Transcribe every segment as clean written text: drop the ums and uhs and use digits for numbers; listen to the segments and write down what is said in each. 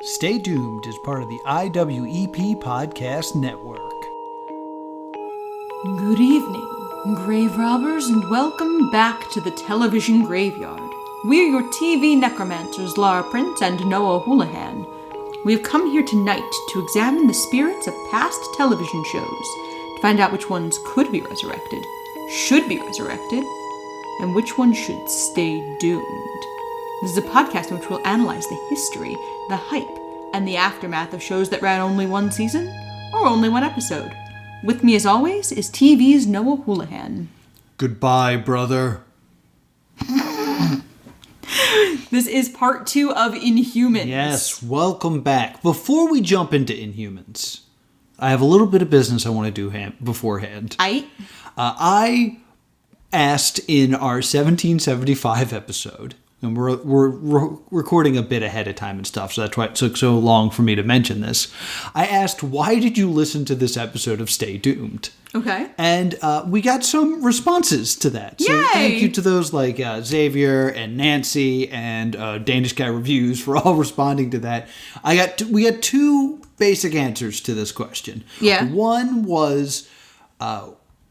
Stay Doomed is part of the IWEP Podcast Network. Good evening, grave robbers, and welcome back to the television graveyard. We're your TV necromancers, Lara Prince and Noah Houlihan. We have come here tonight to examine the spirits of past television shows, to find out which ones could be resurrected, should be resurrected, and which ones should stay doomed. This is a podcast in which we'll analyze the history, the hype, and the aftermath of shows that ran only one season or only one episode. With me, as always, is TV's Noah Houlihan. Goodbye, brother. This is part 2 of Inhumans. Yes, welcome back. Before we jump into Inhumans, I have a little bit of business I want to do beforehand. I asked in our 1775 episode, and we're recording a bit ahead of time and stuff, so that's why it took so long for me to mention this. I asked, why did you listen to this episode of Stay Doomed? Okay. And we got some responses to that. So Yay! Thank you to those like Xavier and Nancy and Danish Guy Reviews for all responding to that. We got two basic answers to this question. Yeah. One was,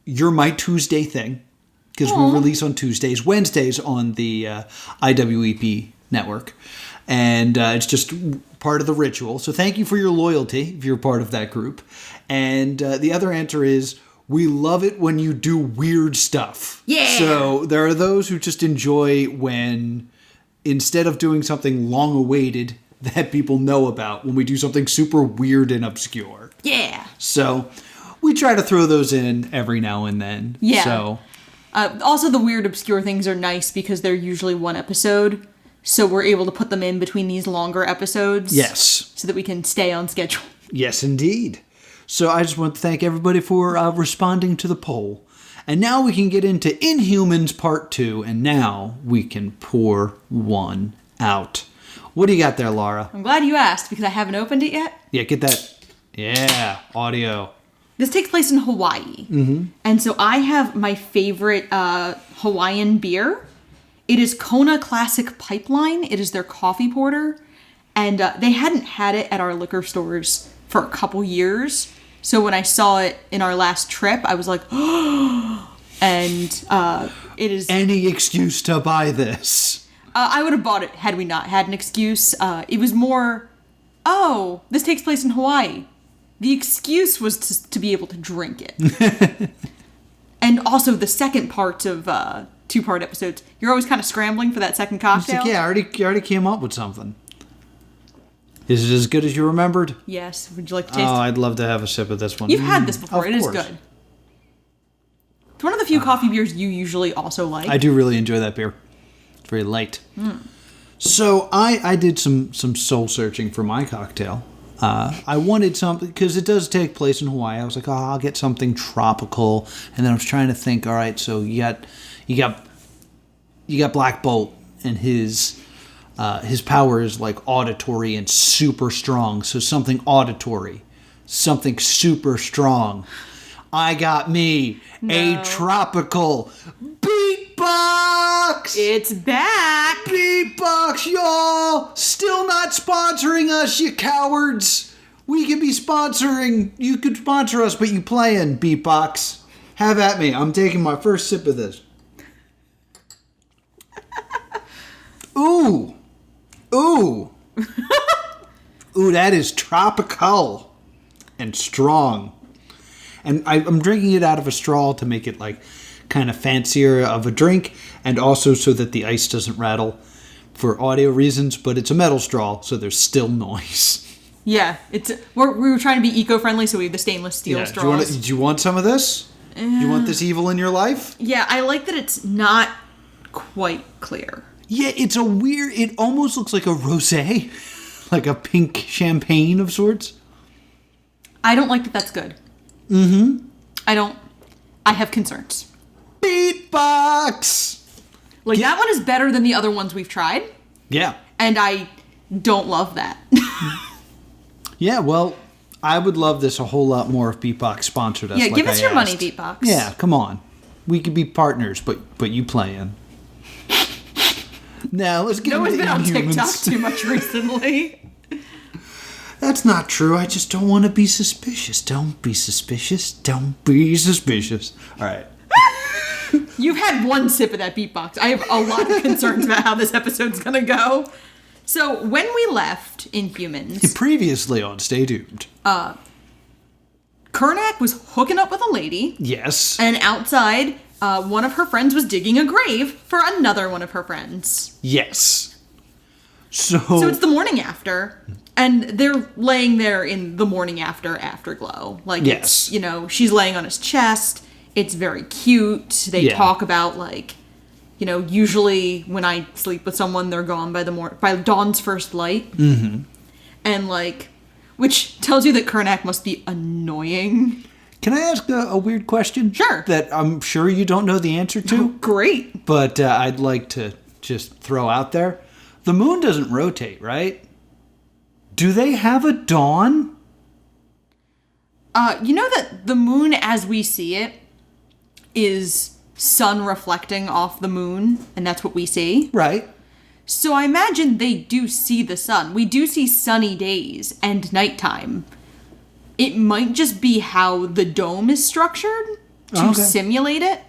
you're my Tuesday thing. Because we release on Tuesdays, Wednesdays on the IWEP network. And it's just part of the ritual. So thank you for your loyalty if you're part of that group. And the other answer is, we love it when you do weird stuff. Yeah. So there are those who just enjoy when, instead of doing something long-awaited that people know about, when we do something super weird and obscure. Yeah. So we try to throw those in every now and then. Yeah. So... also, the weird, obscure things are nice because they're usually one episode, so we're able to put them in between these longer episodes. Yes. So that we can stay on schedule. Yes, indeed. So I just want to thank everybody for responding to the poll. And now we can get into Inhumans Part 2, and now we can pour one out. What do you got there, Lara? I'm glad you asked because I haven't opened it yet. Yeah, get that. Yeah, audio. This takes place in Hawaii. Mm-hmm. And so I have my favorite Hawaiian beer. It is Kona Classic Pipeline. It is their coffee porter. And they hadn't had it at our liquor stores for a couple years. So when I saw it in our last trip, I was like, oh! And it is... Any excuse to buy this. I would have bought it had we not had an excuse. It was more, oh, this takes place in Hawaii. The excuse was to be able to drink it. And also the second part of two-part episodes, you're always kind of scrambling for that second cocktail. Like, yeah, I already came up with something. Is it as good as you remembered? Yes. Would you like to taste it? Oh, I'd love to have a sip of this one. You've had this before. It is course. good. It's one of the few coffee beers you usually also like. I do really enjoy that beer. It's very light. So I did some soul searching for my cocktail. I wanted something, because it does take place in Hawaii. I was like, I'll get something tropical. And then I was trying to think, all right, so you got Black Bolt, and his power is like auditory and super strong. So something auditory, something super strong. I got me a tropical beatbox. It's back. Beatbox, y'all. Still not sponsoring us, you cowards. We could be sponsoring. You could sponsor us, but you playing Beatbox. Have at me. I'm taking my first sip of this. Ooh. Ooh. Ooh, that is tropical and strong. And I'm drinking it out of a straw to make it like kind of fancier of a drink, and also so that the ice doesn't rattle for audio reasons, but it's a metal straw, so there's still noise. Yeah, we were trying to be eco-friendly, so we have the stainless steel straws. Do you want some of this? Do you want this evil in your life? Yeah, I like that it's not quite clear. Yeah, it almost looks like a rosé, like a pink champagne of sorts. I don't like that that's good. Mm-hmm. I have concerns. Beatbox! That one is better than the other ones we've tried. Yeah. And I don't love that. Yeah, well, I would love this a whole lot more if Beatbox sponsored us. Yeah, like give us I your asked. money, Beatbox. Yeah, come on. We could be partners, but you playing. Now, let's get into Noah's been on Inhumans. TikTok too much recently. That's not true. I just don't want to be suspicious. Don't be suspicious. Don't be suspicious. All right. You've had one sip of that beatbox. I have a lot of concerns about how this episode's gonna go. So, when we left Inhumans... Previously on Stay Doomed. Karnak was hooking up with a lady. Yes. And outside, one of her friends was digging a grave for another one of her friends. Yes. So it's the morning after, and they're laying there in the morning afterglow. Like, yes. It's, she's laying on his chest. It's very cute. They talk about, like, usually when I sleep with someone, they're gone by dawn's first light. Mm-hmm. And, like, which tells you that Karnak must be annoying. Can I ask a weird question? Sure. That I'm sure you don't know the answer to? Oh, great. But I'd like to just throw out there. The moon doesn't rotate, right? Do they have a dawn? You know that the moon as we see it is sun reflecting off the moon, and that's what we see? Right. So I imagine they do see the sun. We do see sunny days and nighttime. It might just be how the dome is structured to simulate it.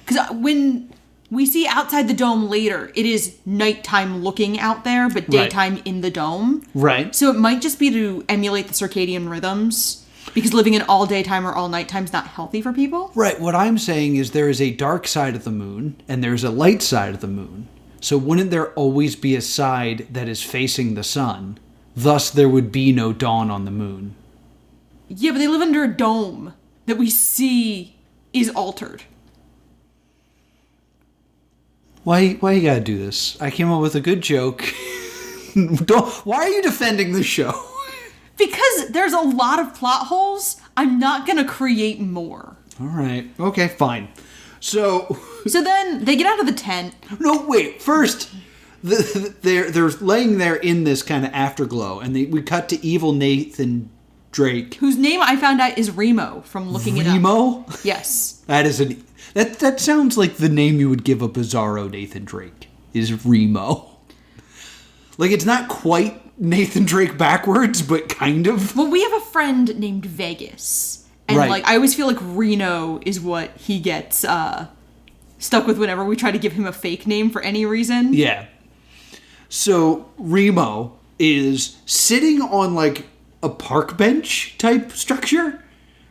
Because when we see outside the dome later, it is nighttime looking out there, but daytime in the dome. Right. So it might just be to emulate the circadian rhythms. Because living in all daytime or all nighttime is not healthy for people. Right. What I'm saying is there is a dark side of the moon and there's a light side of the moon. So wouldn't there always be a side that is facing the sun? Thus, there would be no dawn on the moon. Yeah, but they live under a dome that we see is altered. Why you gotta do this? I came up with a good joke. Why are you defending the show? Because there's a lot of plot holes. I'm not gonna create more. All right. Okay, fine. So then they get out of the tent. No, wait. First, they're laying there in this kind of afterglow, and we cut to evil Nathan Drake, whose name I found out is Remo from looking it up. Remo? Yes. That is that sounds like the name you would give a bizarro Nathan Drake. Is Remo? Like, it's not quite Nathan Drake backwards, but kind of. Well, we have a friend named Vegas. And, like, I always feel like Reno is what he gets stuck with whenever we try to give him a fake name for any reason. Yeah. So, Remo is sitting on, like, a park bench type structure.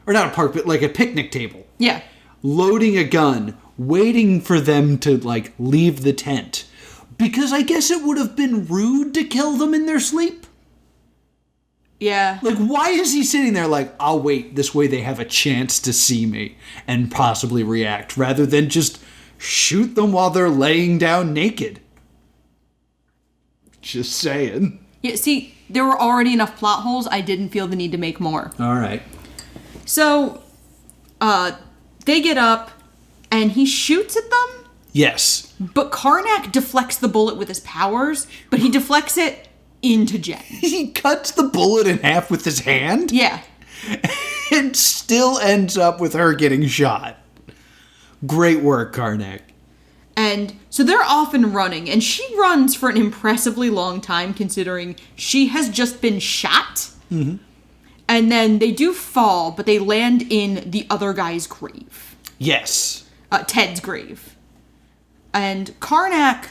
Or not a park, but like a picnic table. Yeah. Loading a gun, waiting for them to, like, leave the tent. Because I guess it would have been rude to kill them in their sleep. Yeah. Like, why is he sitting there like, I'll wait, this way they have a chance to see me and possibly react, rather than just shoot them while they're laying down naked? Just saying. Yeah, see, there were already enough plot holes, I didn't feel the need to make more. All right. So, they get up, and he shoots at them? Yes. But Karnak deflects the bullet with his powers, but he deflects it into Jen. He cuts the bullet in half with his hand? Yeah. And still ends up with her getting shot. Great work, Karnak. And so they're off and running, and she runs for an impressively long time, considering she has just been shot. Mm-hmm. And then they do fall, but they land in the other guy's grave. Yes. Ted's grave. And Karnak,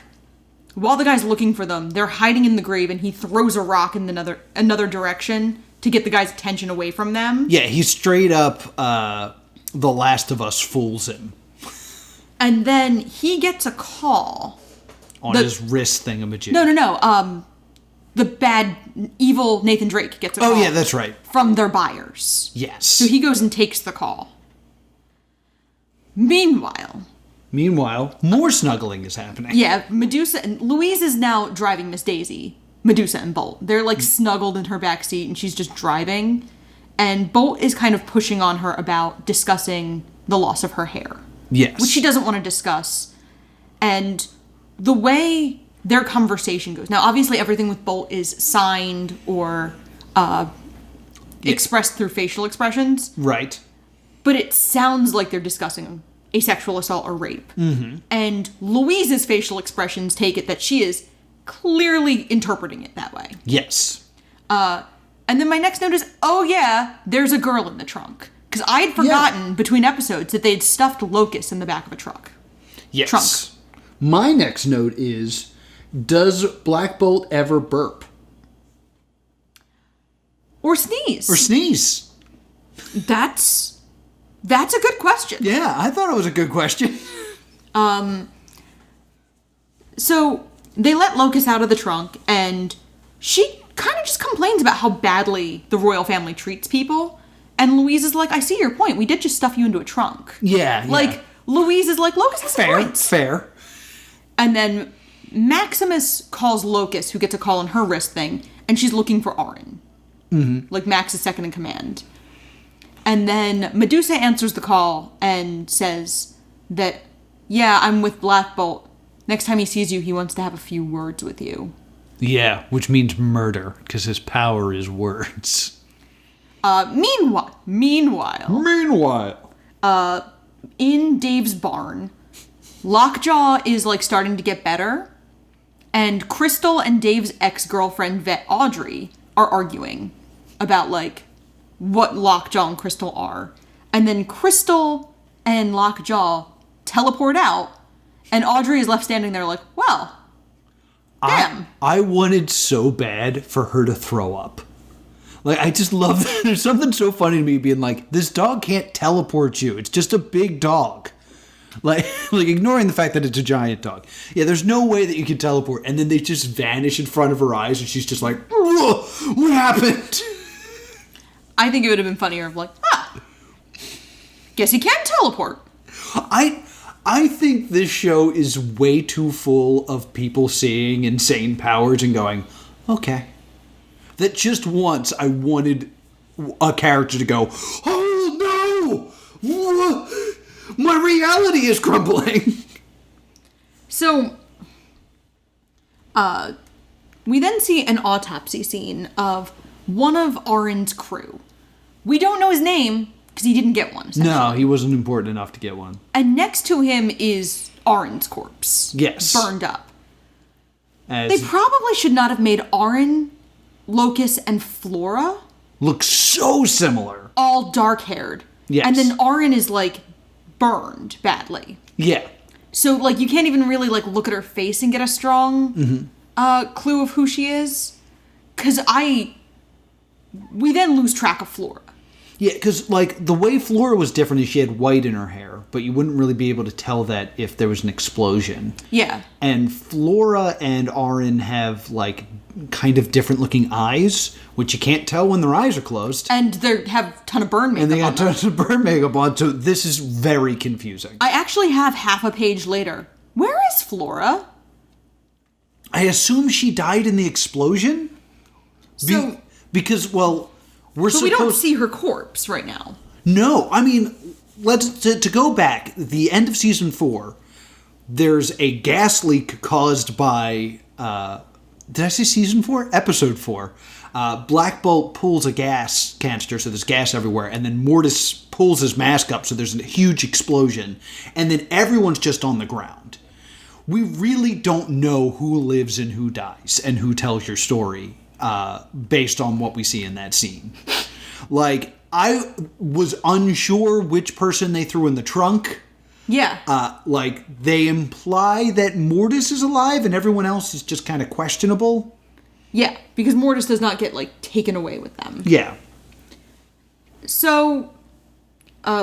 while the guy's looking for them, they're hiding in the grave, and he throws a rock in another direction to get the guy's attention away from them. Yeah, he straight up, The Last of Us fools him. And then he gets a call. On his wrist thingamajig. No. The bad, evil Nathan Drake gets a call. Oh, yeah, that's right. From their buyers. Yes. So he goes and takes the call. Meanwhile, more snuggling is happening. Yeah, Medusa and Louise is now driving Miss Daisy. Medusa and Bolt. They're like snuggled in her backseat and she's just driving. And Bolt is kind of pushing on her about discussing the loss of her hair. Yes. Which she doesn't want to discuss. And the way their conversation goes. Now, obviously, everything with Bolt is signed or expressed through facial expressions. Right. But it sounds like they're discussing a sexual assault or rape. Mm-hmm. And Louise's facial expressions take it that she is clearly interpreting it that way. Yes. And then my next note is, oh yeah, there's a girl in the trunk. Because I had forgotten between episodes that they'd stuffed Locust in the back of a truck. Yes. Trunk. My next note is, does Black Bolt ever burp? Or sneeze. Or sneeze? That's a good question. Yeah, I thought it was a good question. So they let Locust out of the trunk, and she kind of just complains about how badly the royal family treats people. And Louise is like, I see your point. We did just stuff you into a trunk. Yeah. Like, Louise is like, Locust has a point. Fair. And then Maximus calls Locust, who gets a call on her wrist thing, and she's looking for Arin. Mm-hmm. Like, Max is second in command. And then Medusa answers the call and says that, yeah, I'm with Black Bolt. Next time he sees you, he wants to have a few words with you. Yeah, which means murder, because his power is words. Meanwhile, in Dave's barn, Lockjaw is, like, starting to get better, and Crystal and Dave's ex-girlfriend, Vet Audrey, are arguing about, like, what Lockjaw and Crystal are. And then Crystal and Lockjaw teleport out, and Audrey is left standing there like, well, damn. I wanted so bad for her to throw up. Like, I just love that. There's something so funny to me being like, this dog can't teleport you. It's just a big dog. Like ignoring the fact that it's a giant dog. Yeah, there's no way that you can teleport. And then they just vanish in front of her eyes, and she's just like, what happened? I think it would have been funnier of like, guess he can teleport. I think this show is way too full of people seeing insane powers and going, okay. That just once I wanted a character to go, oh no! My reality is crumbling! So, we then see an autopsy scene of one of Arin's crew. We don't know his name, because he didn't get one. No, he wasn't important enough to get one. And next to him is Arin's corpse. Yes. Burned up. They probably should not have made Arin, Locust, and Flora look so similar. All dark-haired. Yes. And then Arin is, like, burned badly. Yeah. So, like, you can't even really, like, look at her face and get a strong clue of who she is. Because we then lose track of Flora. Yeah, because, like, the way Flora was different is she had white in her hair, but you wouldn't really be able to tell that if there was an explosion. Yeah. And Flora and Arin have, like, kind of different-looking eyes, which you can't tell when their eyes are closed. And they have a ton of burn makeup on. And they got tons of burn makeup on, so this is very confusing. I actually have half a page later. Where is Flora? I assume she died in the explosion? So... Because, well... we don't see her corpse right now. No, I mean, to go back, the end of season 4, there's a gas leak caused by, did I say season 4? Episode 4. Black Bolt pulls a gas canister, so there's gas everywhere, and then Mortis pulls his mask up, so there's a huge explosion, and then everyone's just on the ground. We really don't know who lives and who dies, and who tells your story. Based on what we see in that scene. Like, I was unsure which person they threw in the trunk. Yeah. Like, they imply that Mortis is alive and everyone else is just kind of questionable. Yeah, because Mortis does not get, like, taken away with them. Yeah. So,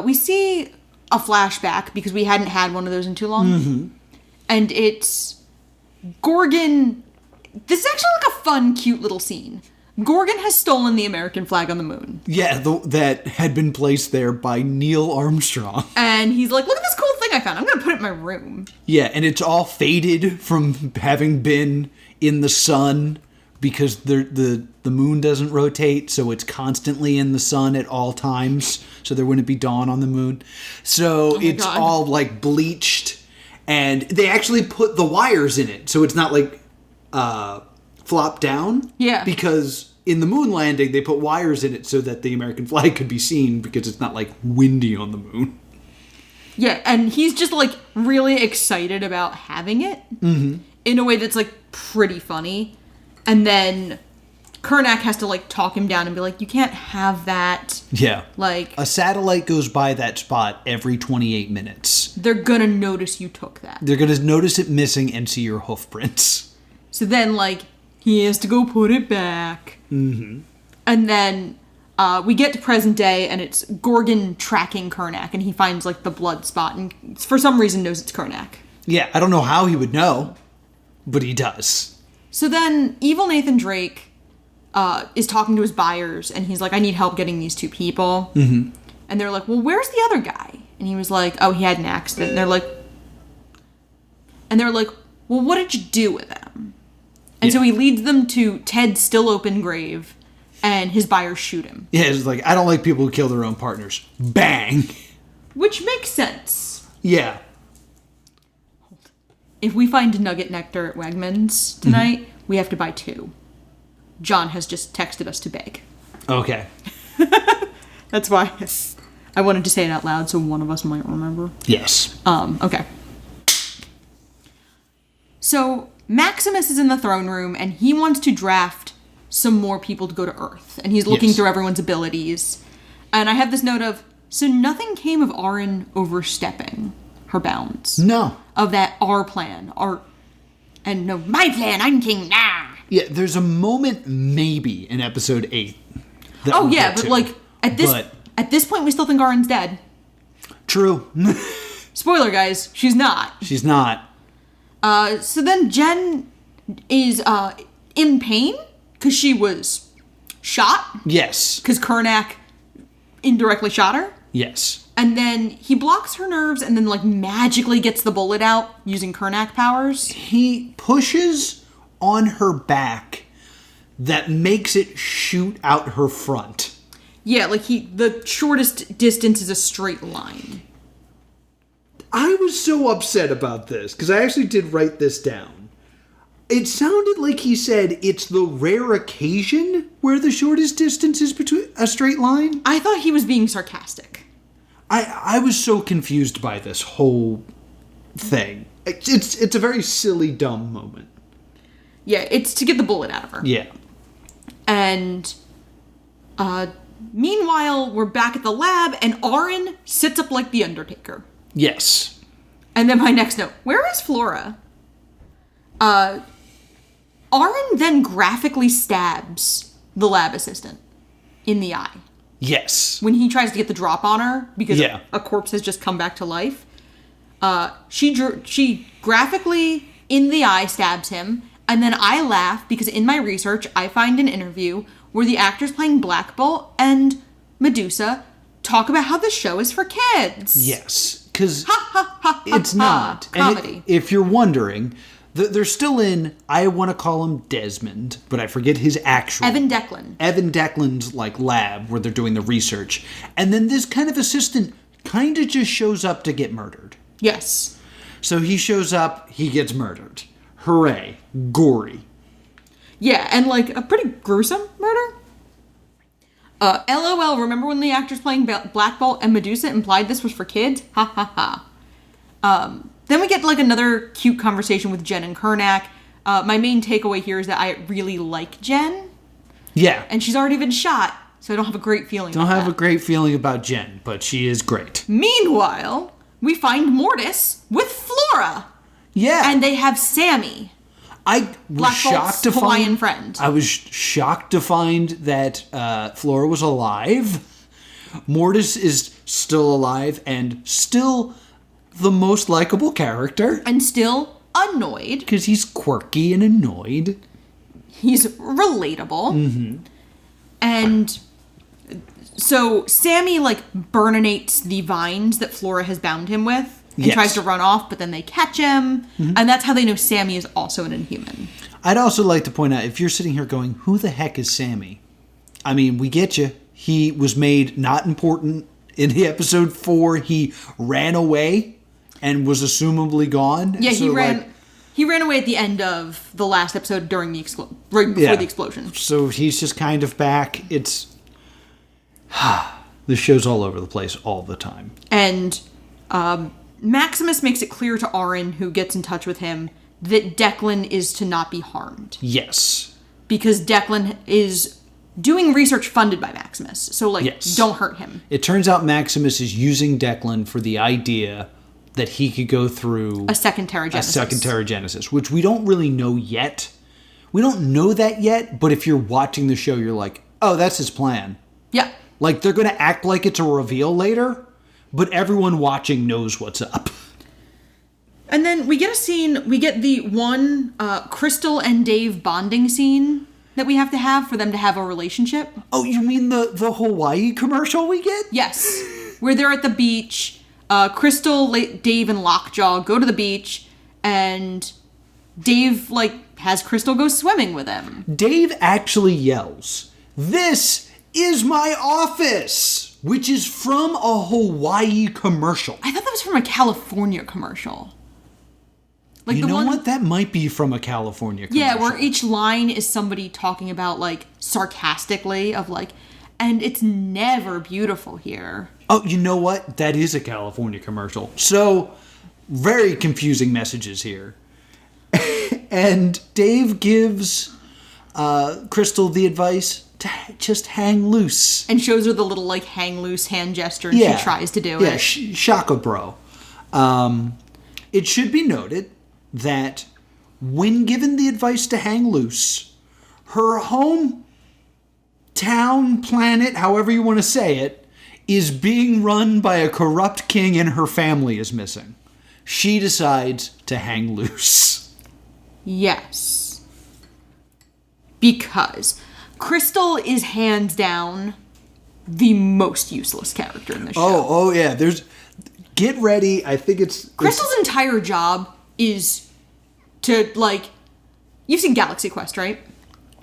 we see a flashback, because we hadn't had one of those in too long. Mm-hmm. And it's Gorgon... This is actually like a fun, cute little scene. Gorgon has stolen the American flag on the moon. Yeah, that had been placed there by Neil Armstrong. And he's like, look at this cool thing I found. I'm going to put it in my room. Yeah, and it's all faded from having been in the sun because the moon doesn't rotate, so it's constantly in the sun at all times, so there wouldn't be dawn on the moon. So it's all, like, bleached, and they actually put the wires in it, so it's not, like... flop down. Yeah. Because in the moon landing, they put wires in it so that the American flag could be seen because it's not, like, windy on the moon. Yeah, and he's just, like, really excited about having it in a way that's, like, pretty funny. And then Karnak has to, like, talk him down and be like, you can't have that. Yeah. Like... A satellite goes by that spot every 28 minutes. They're gonna notice you took that. They're gonna notice it missing and see your hoof prints. So then, like, he has to go put it back. Mm-hmm. And then we get to present day, and it's Gorgon tracking Karnak, and he finds, like, the blood spot, and for some reason knows it's Karnak. Yeah, I don't know how he would know, but he does. So then, evil Nathan Drake is talking to his buyers, and he's like, I need help getting these 2 people. Mm-hmm. And they're like, well, where's the other guy? And he was like, oh, he had an accident. And they're like, well, what did you do with him? And so he leads them to Ted's still open grave, and his buyers shoot him. Yeah, it's like, I don't like people who kill their own partners. Bang! Which makes sense. Yeah. If we find Nugget Nectar at Wegmans tonight, we have to buy 2. John has just texted us to beg. Okay. That's why I wanted to say it out loud so one of us might remember. Yes. Okay. So Maximus is in the throne room, and he wants to draft some more people to go to Earth. And he's looking through everyone's abilities. And I have this note of, so nothing came of Arin overstepping her bounds. No. Of that our plan. And no, my plan, I'm king, nah. Yeah, there's a moment maybe in episode 8. Oh yeah, but like at this point we still think Arin's dead. True. Spoiler, guys, she's not. She's not. So then Jen is in pain because she was shot. Yes. Because Karnak indirectly shot her. Yes. And then he blocks her nerves and then like magically gets the bullet out using Karnak powers. He pushes on her back that makes it shoot out her front. Yeah, like the shortest distance is a straight line. I was so upset about this because I actually did write this down. It sounded like he said it's the rare occasion where the shortest distance is between a straight line. I thought he was being sarcastic. I was so confused by this whole thing. It's a very silly, dumb moment. Yeah, it's to get the bullet out of her. Yeah. And meanwhile, we're back at the lab, and Arin sits up like the Undertaker. Yes. And then my next note, where is Flora? Arin then graphically stabs the lab assistant in the eye. Yes. When he tries to get the drop on her, because a corpse has just come back to life. She graphically in the eye stabs him, and then I laugh because in my research I find an interview where the actors playing Black Bolt and Medusa talk about how the show is for kids. Yes, because it's not. Comedy. And if you're wondering, they're still in, I want to call him Desmond, but I forget his actual... Evan Declan. Evan Declan's, like, lab where they're doing the research. And then this kind of assistant kind of just shows up to get murdered. Yes. So he shows up, he gets murdered. Hooray. Gory. Yeah, and, like, a pretty gruesome murder. LOL, remember when the actors playing Black Bolt and Medusa implied this was for kids? Ha ha ha. Then we get, like, another cute conversation with Jen and Karnak. My main takeaway here is that I really like Jen. Yeah. And she's already been shot, so I don't have a great feeling about that. Don't have a great feeling about Jen, but she is great. Meanwhile, we find Mortis with Flora. Yeah. And they have Sammy. I was shocked to Hawaiian find... friend. I was shocked to find that Flora was alive. Mortis is still alive and still the most likable character. And still annoyed. Because he's quirky and annoyed. He's relatable. Mm-hmm. And so Sammy, like, burninates the vines that Flora has bound him with. And tries to run off, but then they catch him. Mm-hmm. And that's how they know Sammy is also an Inhuman. I'd also like to point out, if you're sitting here going, who the heck is Sammy? I mean, we get you. He was made not important in the episode 4. He ran away and was assumably gone. Yeah, so, he ran away at the end of the last episode during the right before the explosion. So he's just kind of back. It's... this show's all over the place all the time. And... Maximus makes it clear to Arin, who gets in touch with him, that Declan is to not be harmed. Yes. because Declan is doing research funded by Maximus. So, don't hurt him. It turns out Maximus is using Declan for the idea that he could go through a second Terragenesis. Which we don't really know yet. We don't know that yet, but if you're watching the show, you're like, oh, that's his plan. Yeah. Like, they're going to act like it's a reveal later, but everyone watching knows what's up. And then we get the one Crystal and Dave bonding scene that we have to have for them to have a relationship. Oh, you mean the Hawaii commercial we get? Yes. Where they're at the beach. Crystal, Dave, and Lockjaw go to the beach, and Dave, has Crystal go swimming with him. Dave actually yells, "This is my office!" Which is from a Hawaii commercial. I thought that was from a California commercial. You know what? That might be from a California commercial. Yeah, where each line is somebody talking about, sarcastically of, and it's never beautiful here. Oh, you know what? That is a California commercial. So, very confusing messages here. And Dave gives Crystal the advice to just hang loose. And shows her the little, hang loose hand gesture, and she tries to do it. Yeah, shaka bro. It should be noted that when given the advice to hang loose, her home town, planet, however you want to say it, is being run by a corrupt king and her family is missing. She decides to hang loose. Yes. Because Crystal is hands down the most useless character in the show. Oh yeah. Get ready. I think Crystal's entire job is to, you've seen Galaxy Quest, right?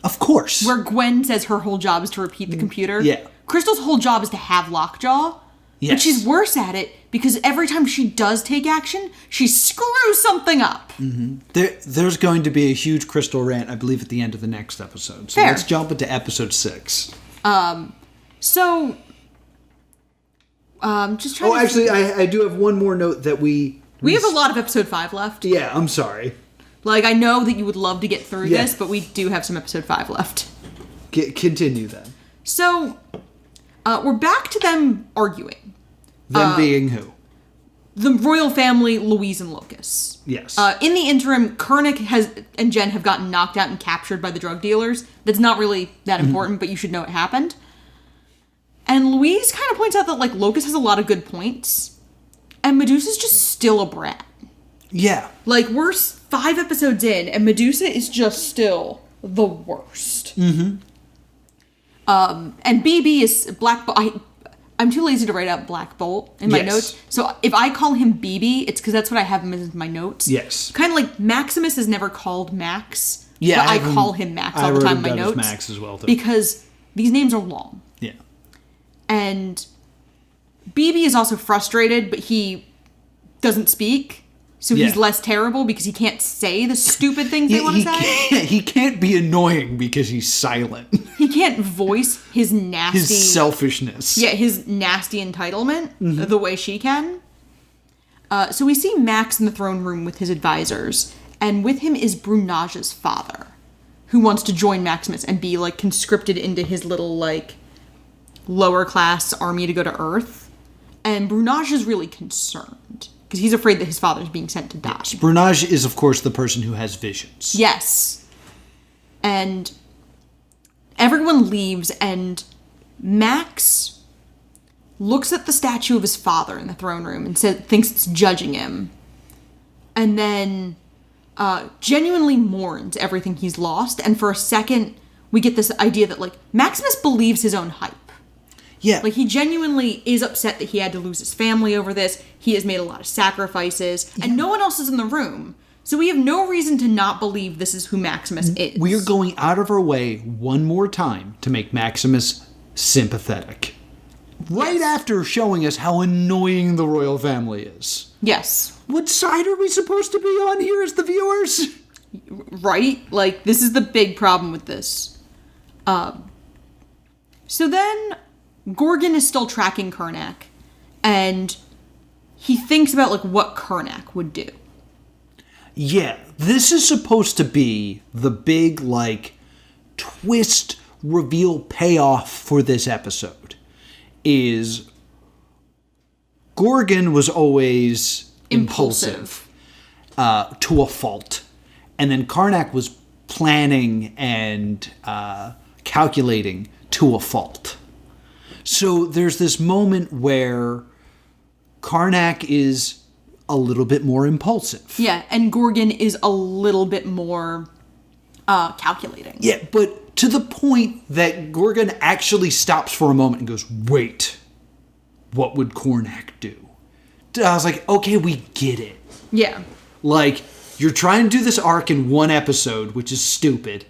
Of course. Where Gwen says her whole job is to repeat the computer. Yeah. Crystal's whole job is to have Lockjaw. Yes. But she's worse at it because every time she does take action, she screws something up. Mm-hmm. There's going to be a huge Crystal rant, I believe, at the end of the next episode. So let's jump into episode 6. Just trying actually, I do have one more note that we have a lot of episode 5 left. Yeah, I'm sorry. I know that you would love to get through this, but we do have some episode 5 left. Continue then. So, we're back to them arguing. Them being who? The royal family, Louise and Lucas. Yes. In the interim, Kernick and Jen have gotten knocked out and captured by the drug dealers. That's not really that important, but you should know it happened. And Louise kind of points out that, Lucas has a lot of good points, and Medusa's just still a brat. Yeah. We're 5 episodes in, and Medusa is just still the worst. Mm-hmm. And BB is Black Bolt. I'm too lazy to write out Black Bolt in my notes. So if I call him BB, it's because that's what I have him as in my notes. Yes. Kind of like Maximus is never called Max. Yeah. But I call him Max all the time in my notes. Max as well, too. Because these names are long. Yeah. And BB is also frustrated, but he doesn't speak. So he's less terrible because he can't say the stupid things they want to say. He can't be annoying because he's silent. He can't voice his nasty... His selfishness. Yeah, his nasty entitlement the way she can. So we see Max in the throne room with his advisors. And with him is Brunage's father, who wants to join Maximus and be, conscripted into his little, lower-class army to go to Earth. And Brunage is really concerned. Because he's afraid that his father's being sent to die. Yes. Brunage is, of course, the person who has visions. Yes. And everyone leaves, and Max looks at the statue of his father in the throne room and thinks it's judging him. And then genuinely mourns everything he's lost. And for a second, we get this idea that, Maximus believes his own hype. Yeah. He genuinely is upset that he had to lose his family over this. He has made a lot of sacrifices. Yeah. And no one else is in the room. So we have no reason to not believe this is who Maximus is. We are going out of our way one more time to make Maximus sympathetic. Right after showing us how annoying the royal family is. Yes. What side are we supposed to be on here as the viewers? Right? This is the big problem with this. So then... Gorgon is still tracking Kernick, and he thinks about, what Kernick would do. Yeah, this is supposed to be the big, twist, reveal, payoff for this episode is Gorgon was always impulsive to a fault. And then Karnak was planning and calculating to a fault. So there's this moment where Karnak is a little bit more impulsive. Yeah, and Gorgon is a little bit more calculating. Yeah, but to the point that Gorgon actually stops for a moment and goes, wait, what would Karnak do? I was like, okay, we get it. Yeah. Like, you're trying to do this arc in one episode, which is stupid,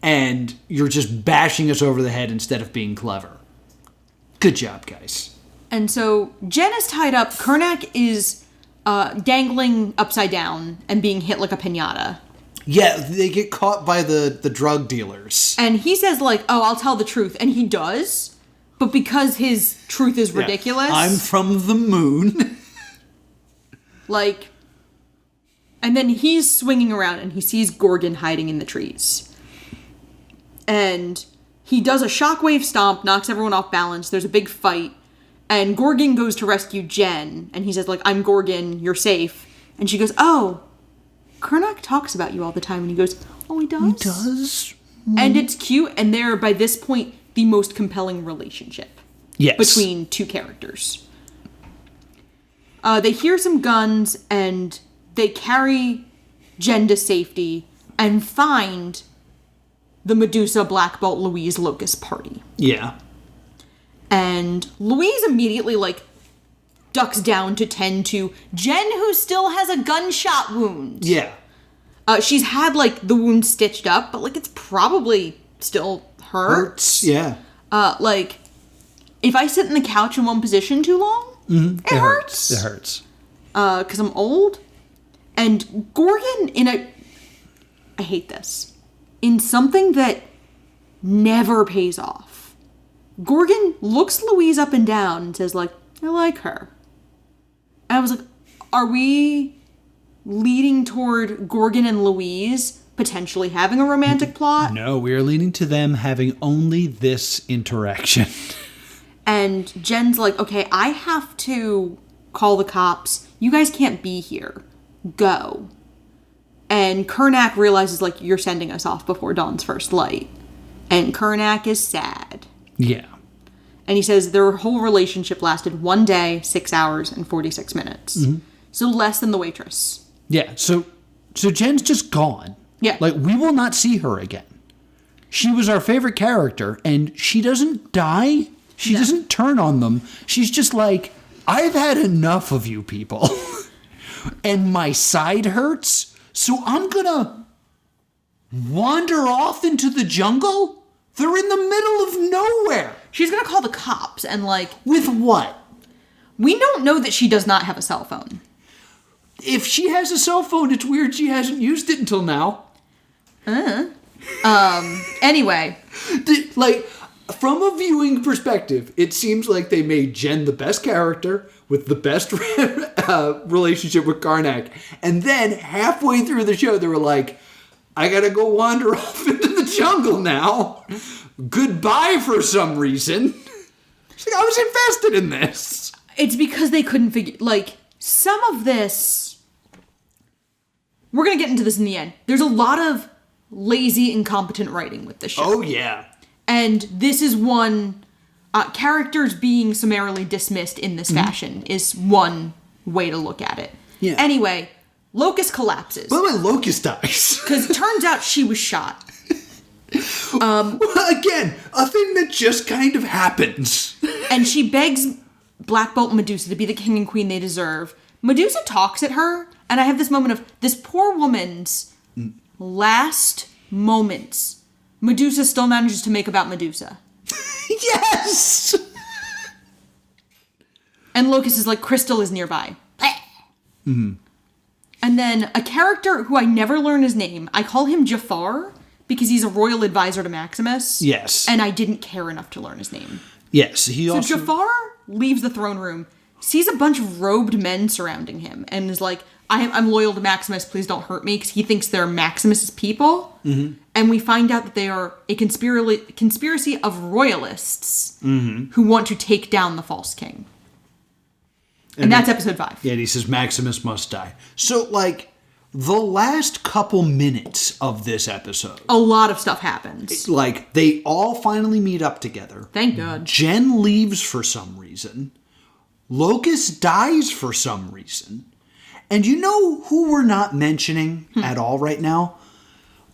and you're just bashing us over the head instead of being clever. Good job, guys. And so Jen is tied up. Karnak is dangling upside down and being hit like a piñata. Yeah, they get caught by the drug dealers. And he says, like, oh, I'll tell the truth. And he does. But because his truth is ridiculous. Yeah. I'm from the moon. Like, and then he's swinging around and he sees Gorgon hiding in the trees. And he does a shockwave stomp, knocks everyone off balance. There's a big fight. And Gorgon goes to rescue Jen. And he says, like, I'm Gorgon, you're safe. And she goes, oh, Karnak talks about you all the time. And he goes, oh, he does? He does? And it's cute. And they're, by this point, the most compelling relationship. Yes. Between two characters. They hear some guns and they carry Jen to safety and find the Medusa Black Bolt Louise Locust party. Yeah. And Louise immediately, like, ducks down to tend to Jen, who still has a gunshot wound. Yeah. She's had, like, the wound stitched up, but, like, it's probably still hurts. Yeah. Like, if I sit in the couch in one position too long, it hurts. It hurts. Because I'm old. And Gorgon I hate this. In something that never pays off. Gorgon looks Louise up and down and says, like, I like her. And I was like, are we leading toward Gorgon and Louise potentially having a romantic plot? No, we are leading to them having only this interaction. And Jen's like, okay, I have to call the cops. You guys can't be here. Go. And Karnak realizes, like, you're sending us off before dawn's first light. And Karnak is sad. Yeah. And he says their whole relationship lasted 1 day, 6 hours, and 46 minutes. Mm-hmm. So less than the waitress. Yeah, so Jen's just gone. Yeah. Like, we will not see her again. She was our favorite character, and she doesn't die. She doesn't turn on them. She's just like, I've had enough of you people. And my side hurts, so I'm gonna wander off into the jungle? They're in the middle of nowhere. She's gonna call the cops and, like... With what? We don't know that she does not have a cell phone. If she has a cell phone, it's weird she hasn't used it until now. Anyway. Like, from a viewing perspective, it seems like they made Jen the best character with the best relationship with Karnak. And then, halfway through the show, they were like, I gotta go wander off into the jungle now. Goodbye for some reason. She's like, I was invested in this. It's because they couldn't figure... Like, some of this... We're gonna get into this in the end. There's a lot of lazy, incompetent writing with this show. Oh, yeah. And this is one... characters being summarily dismissed in this fashion is one way to look at it. Yeah. Anyway, Locust collapses. By the way, Locust dies. Because it turns out she was shot. Well, again, a thing that just kind of happens. And she begs Black Bolt and Medusa to be the king and queen they deserve. Medusa talks at her, and I have this moment of this poor woman's last moments. Medusa still manages to make about Medusa. Yes! And Locust is like, Crystal is nearby. Mm-hmm. And then a character who I never learn his name, I call him Jafar, because he's a royal advisor to Maximus. Yes. And I didn't care enough to learn his name. Yes, So Jafar leaves the throne room, sees a bunch of robed men surrounding him, and is like, I'm loyal to Maximus, please don't hurt me, because he thinks they're Maximus's people. Mm-hmm. And we find out that they are a conspiracy of royalists who want to take down the false king. And that's episode 5. Yeah, and he says Maximus must die. So, like, the last couple minutes of this episode, a lot of stuff happens. Like, they all finally meet up together. Thank God. Jen leaves for some reason. Locust dies for some reason. And you know who we're not mentioning at all right now?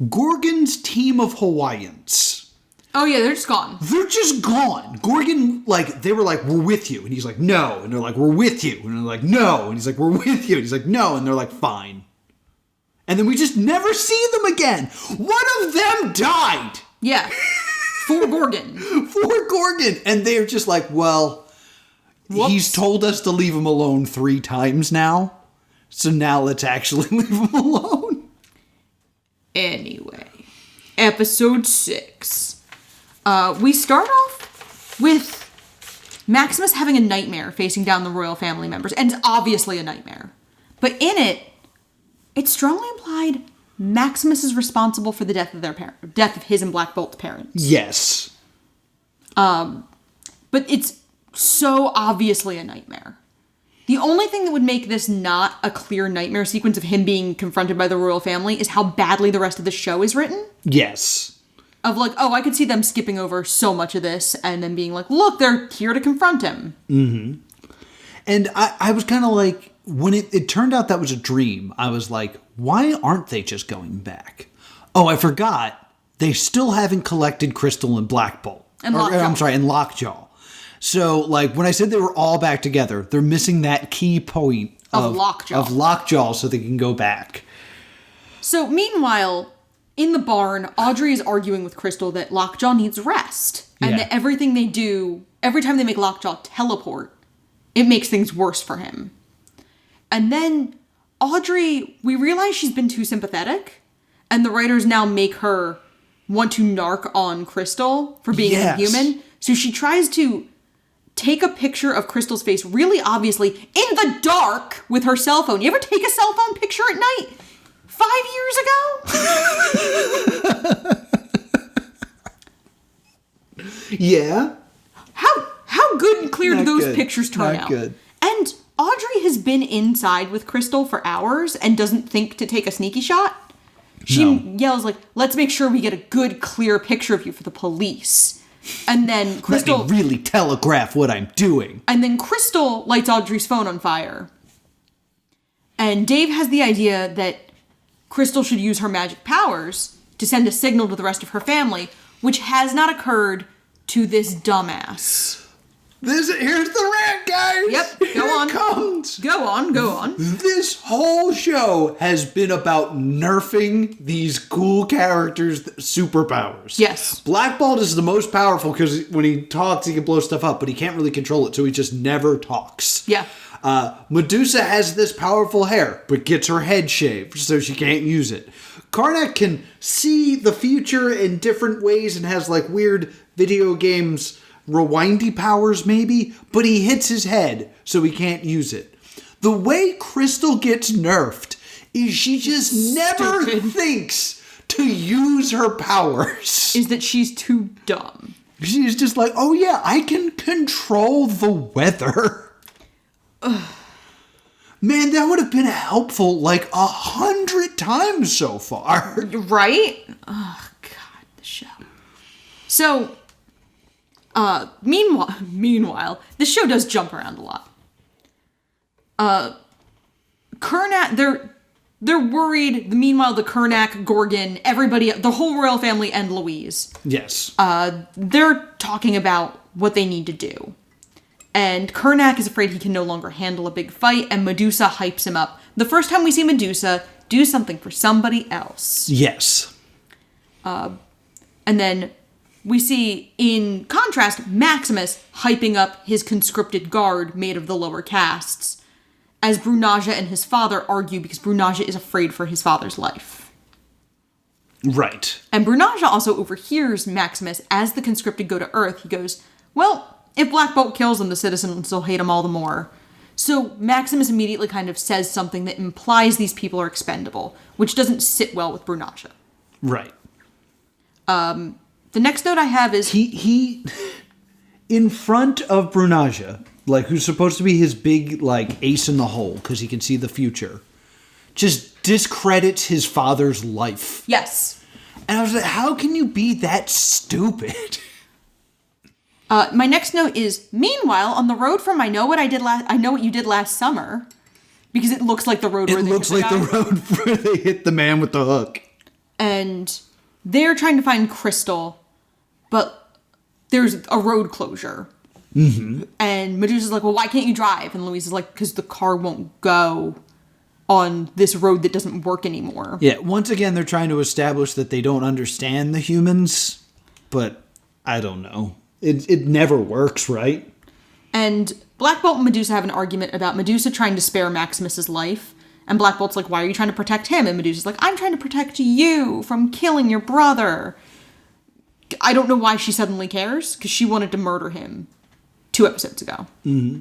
Gorgon's team of Hawaiians. Oh, yeah, they're just gone. They're just gone. Gorgon, like, they were like, we're with you. And he's like, no. And they're like, we're with you. And they're like, no. And he's like, we're with you. And he's like, no. And they're like, fine. And then we just never see them again. One of them died. Yeah. For Gorgon. For Gorgon. And they're just like, well, whoops. He's told us to leave him alone 3 times now. So now let's actually leave him alone. Anyway, episode 6. We start off with Maximus having a nightmare facing down the royal family members. And it's obviously a nightmare. But in it, it's strongly implied Maximus is responsible for the death of his and Black Bolt's parents. Yes. But it's so obviously a nightmare. The only thing that would make this not a clear nightmare sequence of him being confronted by the royal family is how badly the rest of the show is written. Yes. Of like, oh, I could see them skipping over so much of this and then being like, look, they're here to confront him. Mm-hmm. And I was kind of like, when it turned out that was a dream, I was like, why aren't they just going back? Oh, I forgot. They still haven't collected Crystal and Black Bolt. And Lockjaw. I'm sorry, and Lockjaw. So, like, when I said they were all back together, they're missing that key point of Lockjaw. Of Lockjaw so they can go back. So, meanwhile, in the barn, Audrey is arguing with Crystal that Lockjaw needs rest. And that everything they do, every time they make Lockjaw teleport, it makes things worse for him. And then Audrey, we realize she's been too sympathetic. And the writers now make her want to narc on Crystal for being an Inhuman. So she tries to take a picture of Crystal's face really obviously in the dark with her cell phone. You ever take a cell phone picture at night? 5 years ago? Yeah. How good and clear do those pictures turn out? Good. And Audrey has been inside with Crystal for hours and doesn't think to take a sneaky shot. She yells like, let's make sure we get a good, clear picture of you for the police. And then Crystal... Let me really telegraph what I'm doing. And then Crystal lights Audrey's phone on fire. And Dave has the idea that Crystal should use her magic powers to send a signal to the rest of her family, which has not occurred to this dumbass. Here's the rant, guys. Yep, Here on. It comes. Go on. This whole show has been about nerfing these cool characters' superpowers. Yes. Black Bolt is the most powerful because when he talks, he can blow stuff up, but he can't really control it, so he just never talks. Yeah. Medusa has this powerful hair, but gets her head shaved, so she can't use it. Karnak can see the future in different ways and has like weird video games rewindy powers maybe, but he hits his head, so he can't use it. The way Crystal gets nerfed is she just never thinks to use her powers. Is that she's too dumb. She's just like, oh yeah, I can control the weather. Man, that would have been helpful like 100 times so far. Right? Oh, God, the show. So... Meanwhile, the show does jump around a lot. Karnak, they're worried. Meanwhile, the Karnak, Gorgon, everybody, the whole royal family, and Louise. Yes. They're talking about what they need to do. And Karnak is afraid he can no longer handle a big fight, and Medusa hypes him up. The first time we see Medusa do something for somebody else. Yes. And then we see, in contrast, Maximus hyping up his conscripted guard made of the lower castes, as Brunaja and his father argue because Brunaja is afraid for his father's life. Right. And Brunaja also overhears Maximus as the conscripted go to Earth. He goes, well, if Black Bolt kills them, the citizens will hate him all the more. So Maximus immediately kind of says something that implies these people are expendable, which doesn't sit well with Brunasha. Right. The next note I have is... He in front of Brunasha, like, who's supposed to be his big, like, ace in the hole, because he can see the future, just discredits his father's life. Yes. And I was like, how can you be that stupid? My next note is, meanwhile, on the road from I know what you did last summer, because it looks like the road where they hit the guy. the road where they hit the man with the hook. And they're trying to find Crystal, but there's a road closure. Mm-hmm. And Medusa's like, well, why can't you drive? And Louise is like, because the car won't go on this road that doesn't work anymore. Yeah, once again, they're trying to establish that they don't understand the humans, but I don't know. It never works, right? And Black Bolt and Medusa have an argument about Medusa trying to spare Maximus's life. And Black Bolt's like, why are you trying to protect him? And Medusa's like, I'm trying to protect you from killing your brother. I don't know why she suddenly cares, because she wanted to murder him 2 episodes ago. Mm-hmm.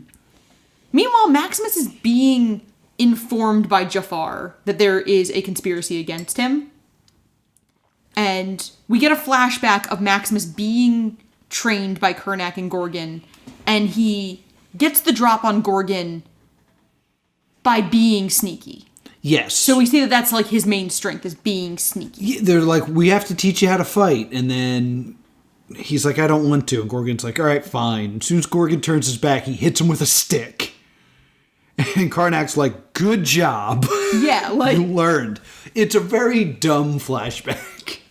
Meanwhile, Maximus is being informed by Jafar that there is a conspiracy against him. And we get a flashback of Maximus being trained by Kernak and Gorgon, and he gets the drop on Gorgon by being sneaky. Yes. So we see that that's like his main strength, is being sneaky. Yeah, they're like, we have to teach you how to fight, and then he's like, I don't want to, and Gorgon's like, all right, fine. As soon as Gorgon turns his back, he hits him with a stick. And Karnak's like, good job. Yeah, like... You learned. It's a very dumb flashback.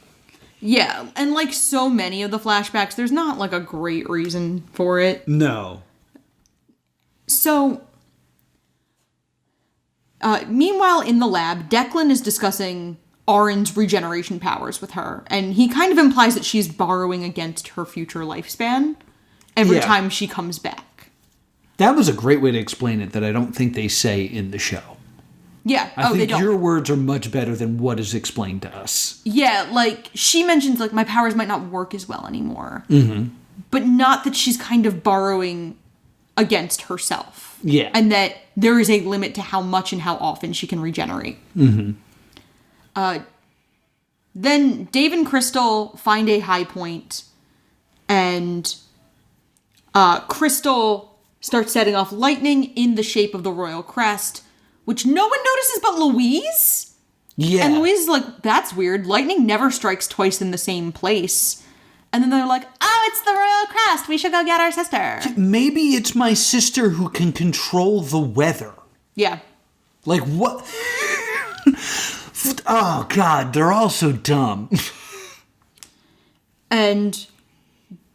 Yeah, and like so many of the flashbacks, there's not like a great reason for it. No. So, meanwhile in the lab, Declan is discussing Auron's regeneration powers with her, and he kind of implies that she's borrowing against her future lifespan every time she comes back. That was a great way to explain it that I don't think they say in the show. Yeah. I think they don't. your words are much better than what is explained to us. Yeah, like, she mentions, like, my powers might not work as well anymore. Mm-hmm. But not that she's kind of borrowing against herself. Yeah. And that there is a limit to how much and how often she can regenerate. Mm-hmm. Then Dave and Crystal find a high point, and Crystal starts setting off lightning in the shape of the royal crest, which no one notices but Louise. Yeah. And Louise is like, that's weird. Lightning never strikes twice in the same place. And then they're like, oh, it's the royal crest. We should go get our sister. Maybe it's my sister who can control the weather. Yeah. Like, what? Oh, God, they're all so dumb. And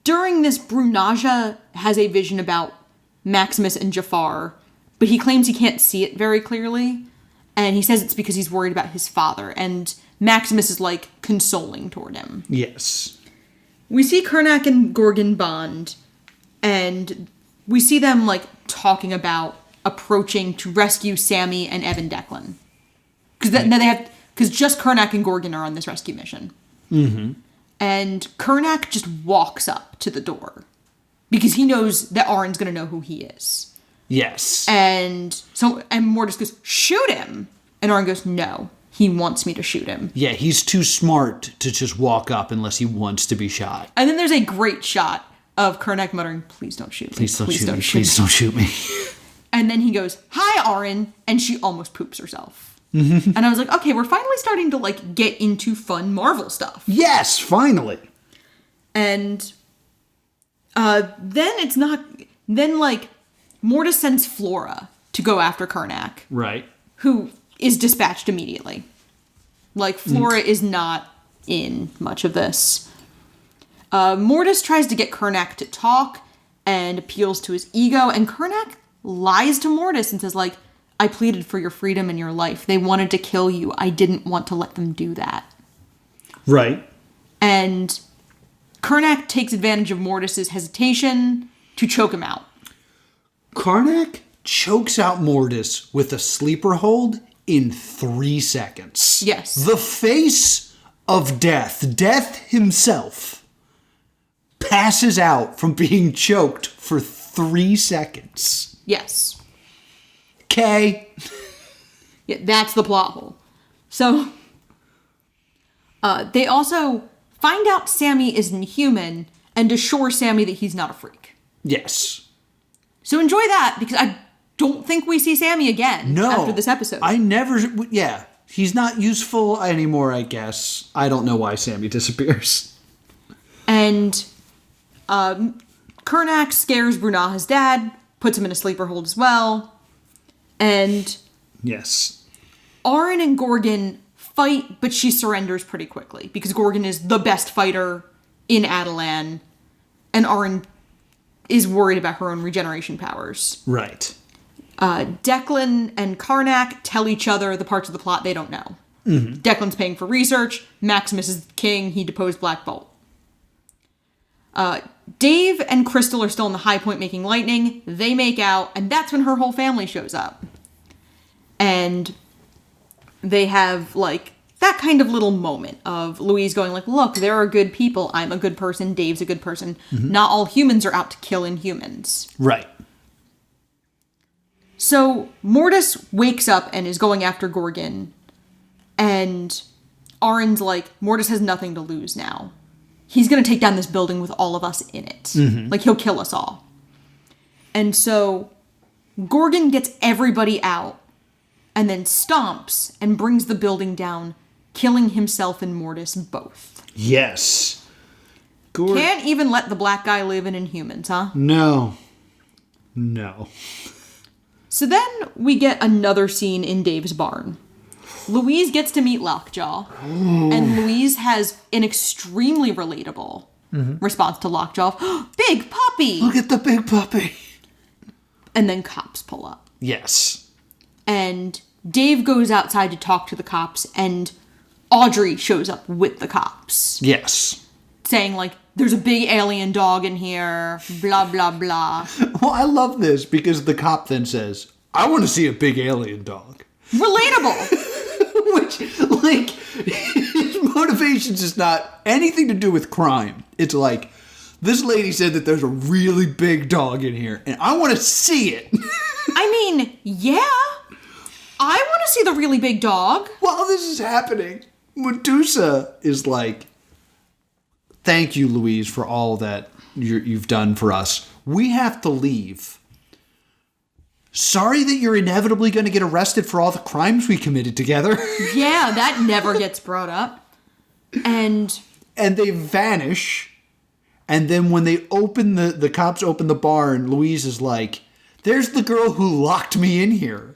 during this, Brunasha has a vision about Maximus and Jafar, but he claims he can't see it very clearly. And he says it's because he's worried about his father. And Maximus is, like, consoling toward him. Yes. We see Kernak and Gorgon bond, and we see them, like, talking about approaching to rescue Sammy and Evan Declan. Because just Kernak and Gorgon are on this rescue mission. Mm-hmm. And Kernak just walks up to the door because he knows that Auron's going to know who he is. Yes. And Mortis goes, shoot him. And Auron goes, no, he wants me to shoot him. Yeah, he's too smart to just walk up unless he wants to be shot. And then there's a great shot of Kernak muttering, please don't shoot me. Please don't shoot me. Please don't shoot me. And then he goes, hi, Auron. And she almost poops herself. Mm-hmm. And I was like, okay, we're finally starting to, like, get into fun Marvel stuff. Yes, finally. And then, like, Mortis sends Flora to go after Kernak. Right. Who is dispatched immediately. Like, Flora is not in much of this. Mortis tries to get Kernak to talk and appeals to his ego, and Kernak lies to Mortis and says, like, I pleaded for your freedom and your life. They wanted to kill you. I didn't want to let them do that. Right. And Kernak takes advantage of Mortis's hesitation to choke him out. Kernak chokes out Mortis with a sleeper hold in 3 seconds. Yes. The face of death, death himself, passes out from being choked for 3 seconds. Yes. Okay. Yeah, that's the plot hole. So, they also find out Sammy is Inhuman and assure Sammy that he's not a freak. Yes. So enjoy that, because I don't think we see Sammy again after this episode. Yeah. He's not useful anymore, I guess. I don't know why Sammy disappears. And Karnak scares Brunaha's dad, puts him in a sleeper hold as well. And yes, Auron and Gorgon fight, but she surrenders pretty quickly because Gorgon is the best fighter in Adelan, and Auron is worried about her own regeneration powers. Right. Declan and Karnak tell each other the parts of the plot they don't know. Mm-hmm. Declan's paying for research. Maximus is the king. He deposed Black Bolt. Dave and Crystal are still in the High Point making lightning. They make out, and that's when her whole family shows up. And they have, like, that kind of little moment of Louise going like, look, there are good people. I'm a good person. Dave's a good person. Mm-hmm. Not all humans are out to kill Inhumans. Right. So Mortis wakes up and is going after Gorgon. And Auron's like, Mortis has nothing to lose now. He's going to take down this building with all of us in it. Mm-hmm. Like, he'll kill us all. And so Gorgon gets everybody out and then stomps and brings the building down, killing himself and Mortis both. Yes. Can't even let the black guy live in Inhumans, huh? No. So then we get another scene in Dave's barn. Louise gets to meet Lockjaw, and Louise has an extremely relatable response to Lockjaw. Big puppy! Look at the big puppy! And then cops pull up. Yes. And Dave goes outside to talk to the cops, and Audrey shows up with the cops. Yes. Saying, like, there's a big alien dog in here, blah, blah, blah. Well, I love this because the cop then says, I want to see a big alien dog. Relatable! Which, like, his motivations is not anything to do with crime. It's like, this lady said that there's a really big dog in here, and I want to see it. I mean, yeah. I want to see the really big dog. While this is happening, Medusa is like, thank you, Louise, for all that you've done for us. We have to leave. Sorry that you're inevitably going to get arrested for all the crimes we committed together. Yeah, that never gets brought up. And they vanish. And then when they open the cops open the barn, Louise is like, there's the girl who locked me in here.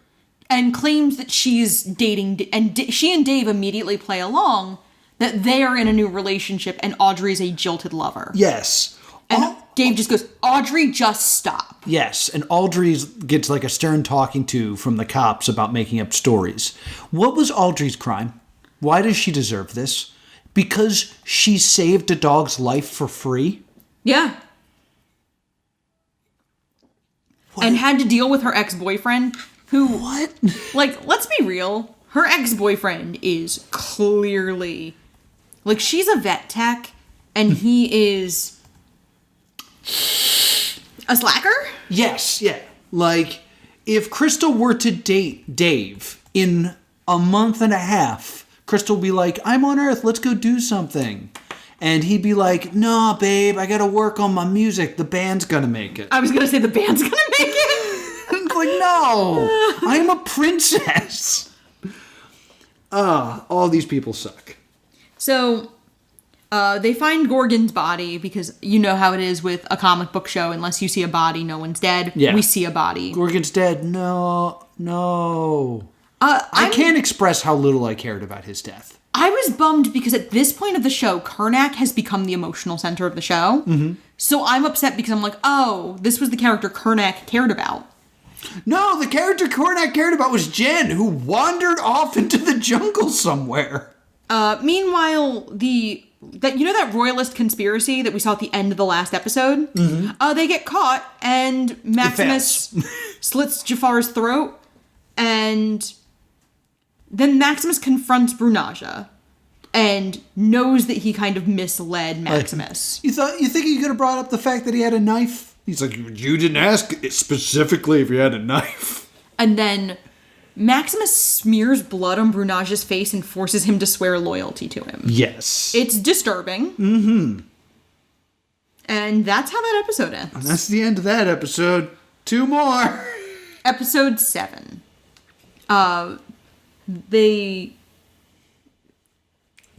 And claims that she's dating, and she and Dave immediately play along that they are in a new relationship and Audrey's a jilted lover. Yes. And Dave just goes, Audrey, just stop. Yes, and Audrey gets like a stern talking to from the cops about making up stories. What was Audrey's crime? Why does she deserve this? Because she saved a dog's life for free? Yeah. What? And had to deal with her ex-boyfriend who... What? Like, let's be real. Her ex-boyfriend is clearly... Like, she's a vet tech, and he is... a slacker? Yes, yeah. Like, if Crystal were to date Dave in a month and a half, Crystal would be like, I'm on Earth, let's go do something. And he'd be like, nah, babe, I gotta work on my music. The band's gonna make it. I was gonna say the band's gonna make it. It's like, no, I'm a princess. All these people suck. So... they find Gorgon's body because you know how it is with a comic book show. Unless you see a body, no one's dead. Yeah. We see a body. Gorgon's dead. No. I can't express how little I cared about his death. I was bummed because at this point of the show, Karnak has become the emotional center of the show. Mm-hmm. So I'm upset because I'm like, oh, this was the character Karnak cared about. No, the character Karnak cared about was Jen, who wandered off into the jungle somewhere. Meanwhile, that royalist conspiracy that we saw at the end of the last episode, they get caught and Maximus slits Jafar's throat, and then Maximus confronts Brunaja and knows that he kind of misled Maximus. You think he could have brought up the fact that he had a knife? He's like, you didn't ask specifically if he had a knife. And then Maximus smears blood on Brunage's face and forces him to swear loyalty to him. Yes. It's disturbing. Mm-hmm. And that's how that episode ends. And that's the end of that episode. 2 more. Episode 7.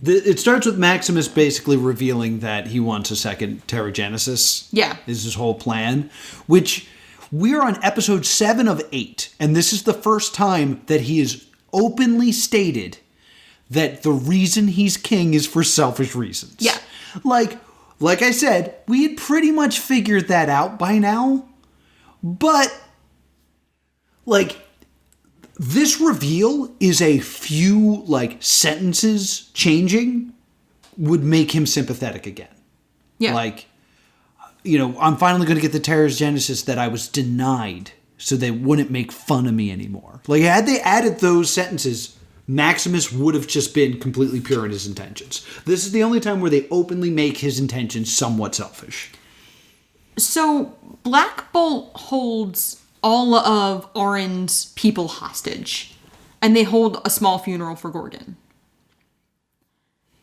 It starts with Maximus basically revealing that he wants a second Terragenesis. Yeah. Is his whole plan. Which, we're on episode 7 of 8. And this is the first time that he has openly stated that the reason he's king is for selfish reasons. Yeah. Like I said, we had pretty much figured that out by now. But, this reveal is a few, sentences changing would make him sympathetic again. Yeah. I'm finally going to get the Terragenesis that I was denied so they wouldn't make fun of me anymore. Had they added those sentences, Maximus would have just been completely pure in his intentions. This is the only time where they openly make his intentions somewhat selfish. So, Black Bolt holds all of Orin's people hostage. And they hold a small funeral for Gorgon.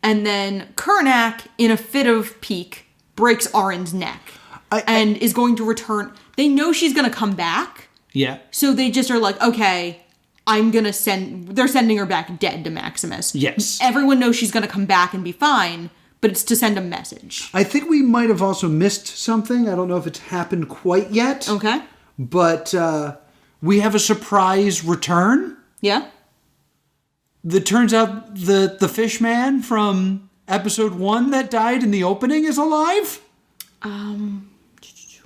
And then Kurnak, in a fit of pique, breaks Orin's neck. And is going to return. They know she's going to come back. Yeah. So they just are like, okay, they're sending her back dead to Maximus. Yes. Everyone knows she's going to come back and be fine, but it's to send a message. I think we might have also missed something. I don't know if it's happened quite yet. Okay. But we have a surprise return. Yeah. That turns out the fish man from episode 1 that died in the opening is alive.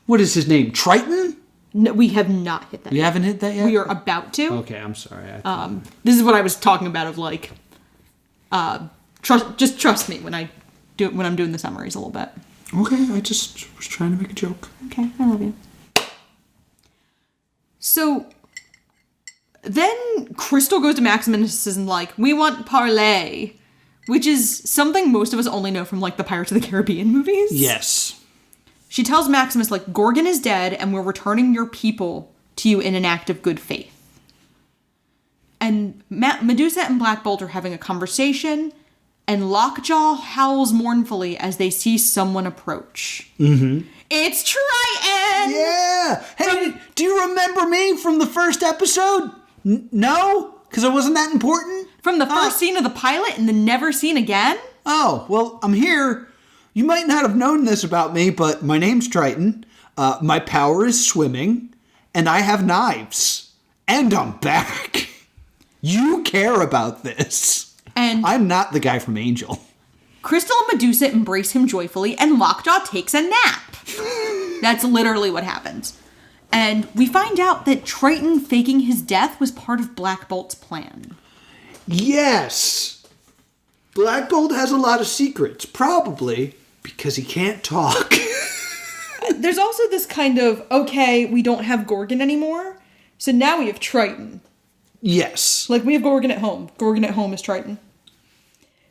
What is his name? Triton? No, we have not hit that. We haven't hit that yet? We are about to. Okay, I'm sorry. This is what I was talking about of trust me when I'm doing the summaries a little bit. Okay, I just was trying to make a joke. Okay, I love you. So then Crystal goes to Maximus and we want parlay, which is something most of us only know from the Pirates of the Caribbean movies. Yes. She tells Maximus Gorgon is dead and we're returning your people to you in an act of good faith. And Medusa and Black Bolt are having a conversation, and Lockjaw howls mournfully as they see someone approach. Mm-hmm. It's Triton! Yeah! Hey, do you remember me from the first episode? No? Because I wasn't that important? From the first scene of the pilot and then never seen again? Oh, well, I'm here. You might not have known this about me, but my name's Triton. My power is swimming, and I have knives. And I'm back. You care about this. And I'm not the guy from Angel. Crystal and Medusa embrace him joyfully, and Lockjaw takes a nap. That's literally what happens. And we find out that Triton faking his death was part of Black Bolt's plan. Yes. Black Bolt has a lot of secrets, probably because he can't talk. There's also this kind of, okay, we don't have Gorgon anymore, so now we have Triton. Yes. We have Gorgon at home. Gorgon at home is Triton.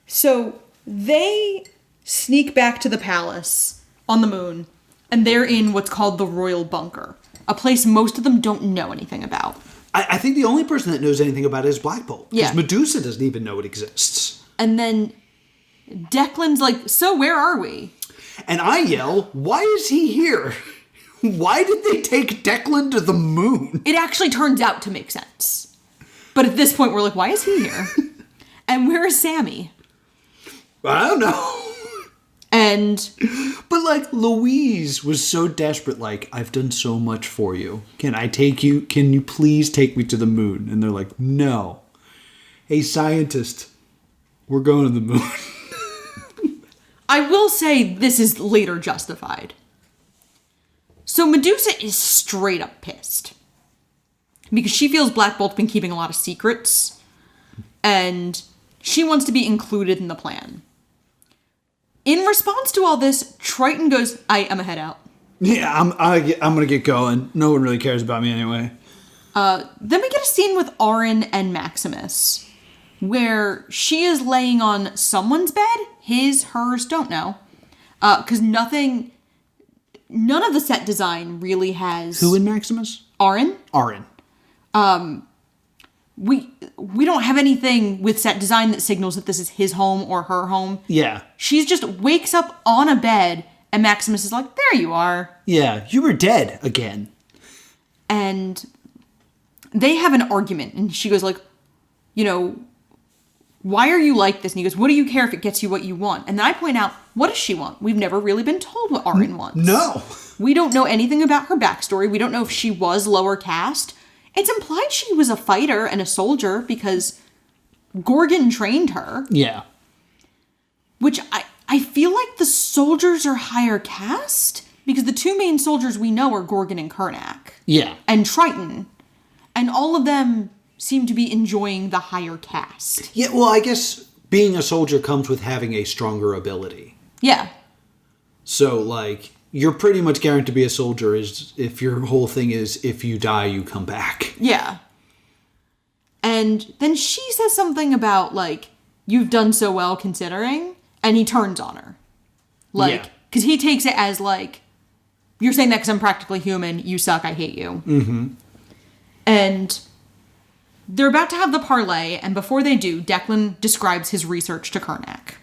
So they sneak back to the palace on the moon, and they're in what's called the Royal Bunker, a place most of them don't know anything about. I think the only person that knows anything about it is Black Bolt. Yeah. Because Medusa doesn't even know it exists. And then Declan's so where are we? And I yell, why is he here? Why did they take Declan to the moon? It actually turns out to make sense. But at this point, we're why is he here? And where is Sammy? I don't know. But Louise was so desperate, I've done so much for you. Can you please take me to the moon? And they're like, no. Hey, scientist, we're going to the moon. I will say this is later justified. So Medusa is straight up pissed. Because she feels Black Bolt's been keeping a lot of secrets. And she wants to be included in the plan. In response to all this, Triton goes, I'm gonna head out. Yeah, I'm gonna get going. No one really cares about me anyway. Then we get a scene with Orin and Maximus, where she is laying on someone's bed. His, hers, don't know. Because none of the set design really has... Who in Maximus? Orin. Orin. we don't have anything with set design that signals that this is his home or her home. Yeah. She just wakes up on a bed, and Maximus is like, there you are. Yeah, you were dead again. And they have an argument, and she goes like, why are you like this? And he goes, what do you care if it gets you what you want? And then I point out, what does she want? We've never really been told what Arin wants. No. We don't know anything about her backstory. We don't know if she was lower caste. It's implied she was a fighter and a soldier because Gorgon trained her. Yeah. Which I feel like the soldiers are higher caste because the two main soldiers we know are Gorgon and Kurnak. Yeah. And Triton. And all of them seem to be enjoying the higher caste. Yeah, well, I guess being a soldier comes with having a stronger ability. Yeah. So, like, you're pretty much guaranteed to be a soldier is if your whole thing is if you die, you come back. Yeah. And then she says something about, like, you've done so well considering, and he turns on her. Like, because he takes it as, like, you're saying that because I'm practically human, you suck, I hate you. Mm-hmm. And they're about to have the parlay, and before they do, Declan describes his research to Kurnak.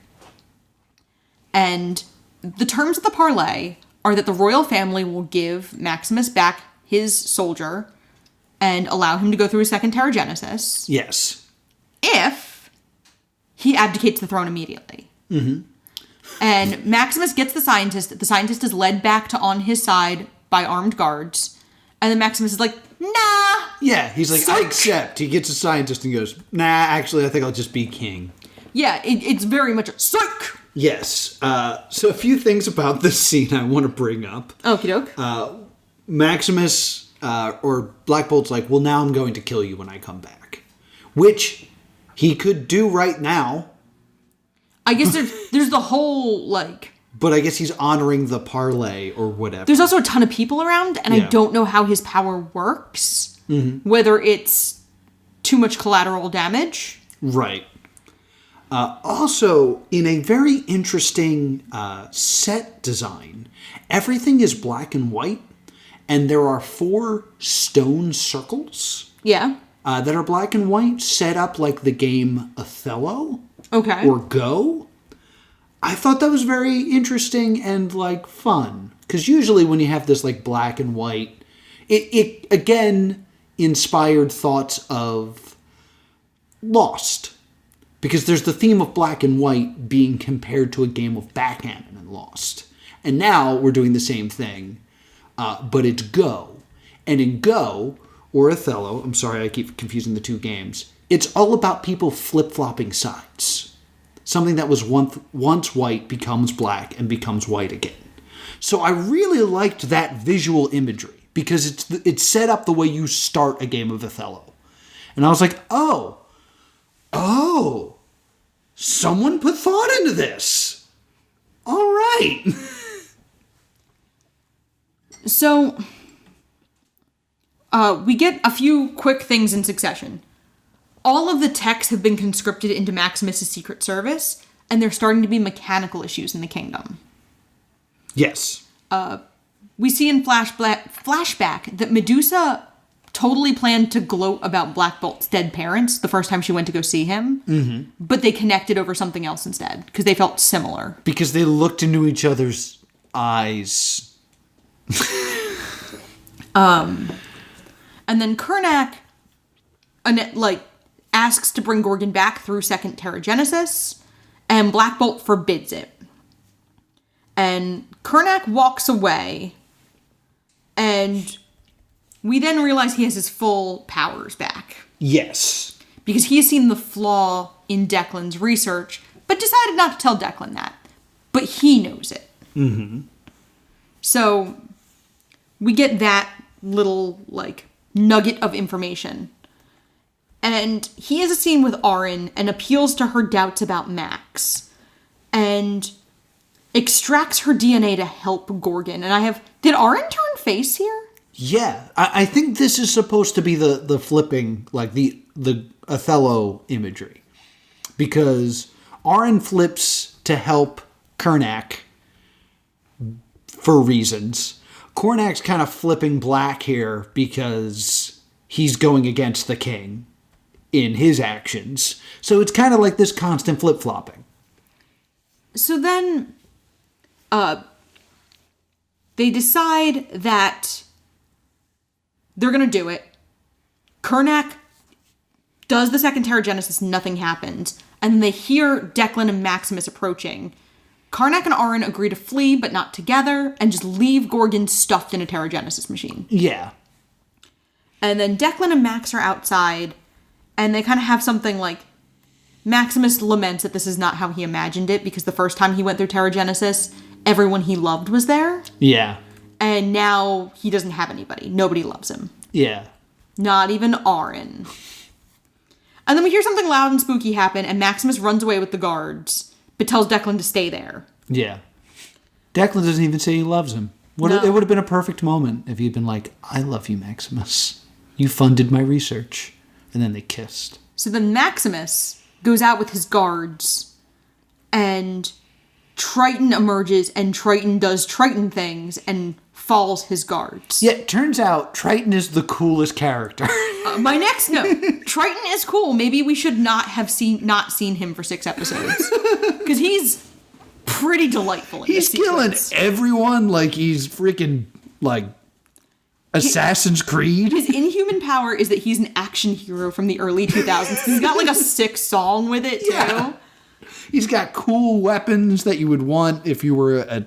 And the terms of the parlay are that the royal family will give Maximus back his soldier and allow him to go through his second Terragenesis. Yes. If he abdicates the throne immediately. Mm-hmm. And Maximus gets the scientist. The scientist is led back to on his side by armed guards. And then Maximus is like, nah. Yeah, he's like, Psych. I accept. He gets a scientist and goes, nah, actually, I think I'll just be king. Yeah, it's very much a psych. Yes. So a few things about this scene I want to bring up. Okie doke. Maximus, or Black Bolt's like, well, now I'm going to kill you when I come back. Which he could do right now. I guess there's the whole, like... But I guess he's honoring the parlay or whatever. There's also a ton of people around, and Yeah. I don't know how his power works. Mm-hmm. Whether it's too much collateral damage. Right. Also, in a very interesting set design, everything is black and white, and there are 4 stone circles. Yeah. That are black and white, set up like the game Othello. Okay. Or Go. I thought that was very interesting and, like, fun. Because usually when you have this, like, black and white, it again inspired thoughts of Lost. Because there's the theme of black and white being compared to a game of backgammon in Lost. And now we're doing the same thing, but it's Go. And in Go, or Othello, I'm sorry I keep confusing the two games, it's all about people flip-flopping sides. Something that was once white becomes black and becomes white again. So I really liked that visual imagery because it's set up the way you start a game of Othello. And I was like, oh, someone put thought into this. All right. So, we get a few quick things in succession. All of the techs have been conscripted into Maximus' secret service, and there's starting to be mechanical issues in the kingdom. Yes. We see in flashback that Medusa totally planned to gloat about Black Bolt's dead parents the first time she went to go see him, but they connected over something else instead, because they felt similar. Because they looked into each other's eyes. And then Kurnak, asks to bring Gorgon back through second Terragenesis, and Black Bolt forbids it. And Kurnak walks away, and we then realize he has his full powers back. Yes. Because he has seen the flaw in Declan's research, but decided not to tell Declan that. But he knows it. Mm-hmm. So, we get that little, nugget of information. And he has a scene with Arin and appeals to her doubts about Max. And extracts her DNA to help Gorgon. And did Arin turn face here? Yeah. I think this is supposed to be the flipping, the Othello imagery. Because Arin flips to help Kurnak for reasons. Kurnak's kind of flipping black here because he's going against the king in his actions. So it's kind of like this constant flip-flopping. So then, they decide that they're going to do it. Karnak does the second Terragenesis, nothing happens. And they hear Declan and Maximus approaching. Karnak and Arin agree to flee, but not together, and just leave Gorgon stuffed in a Terragenesis machine. Yeah. And then Declan and Max are outside, and they kind of have something like... Maximus laments that this is not how he imagined it, because the first time he went through Terragenesis, everyone he loved was there. Yeah. And now he doesn't have anybody. Nobody loves him. Yeah. Not even Arin. And then we hear something loud and spooky happen, and Maximus runs away with the guards, but tells Declan to stay there. Yeah. Declan doesn't even say he loves him. No. It would have been a perfect moment if he'd been like, I love you, Maximus. You funded my research. And then they kissed. So then Maximus goes out with his guards, and Triton emerges, and Triton does Triton things, and falls his guards. Yeah, it turns out Triton is the coolest character. My next note, Triton is cool. Maybe we should not have seen him for 6 episodes. Because he's pretty delightful in He's this killing sequence. everyone like he's freaking, like, Assassin's Creed. His inhuman power is that he's an action hero from the early 2000s. He's got like a sick song with it, too. Yeah. He's got cool weapons that you would want if you were a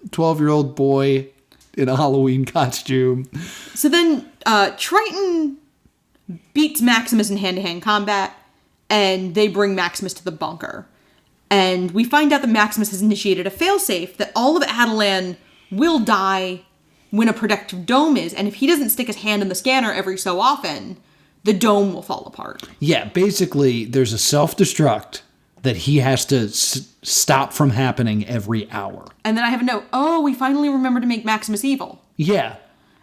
12-year-old boy in a Halloween costume. So then Triton beats Maximus in hand-to-hand combat, and they bring Maximus to the bunker. And we find out that Maximus has initiated a failsafe that all of Adelan will die when a protective dome is, and if he doesn't stick his hand in the scanner every so often, the dome will fall apart. Yeah, basically, there's a self-destruct that he has to stop from happening every hour. And then I have a note, we finally remember to make Maximus evil. Yeah.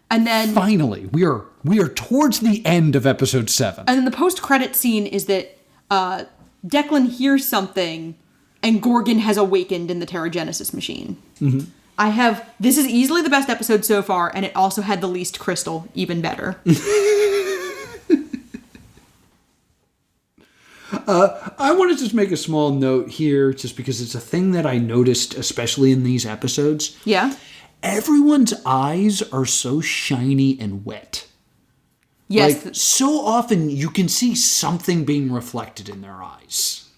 And then... Finally, we are towards the end of episode 7. And then the post-credit scene is that Declan hears something, and Gorgon has awakened in the Terragenesis machine. Mm-hmm. This is easily the best episode so far, and it also had the least crystal, even better. I want to just make a small note here, just because it's a thing that I noticed, especially in these episodes. Yeah? Everyone's eyes are so shiny and wet. Yes. Like, so often you can see something being reflected in their eyes.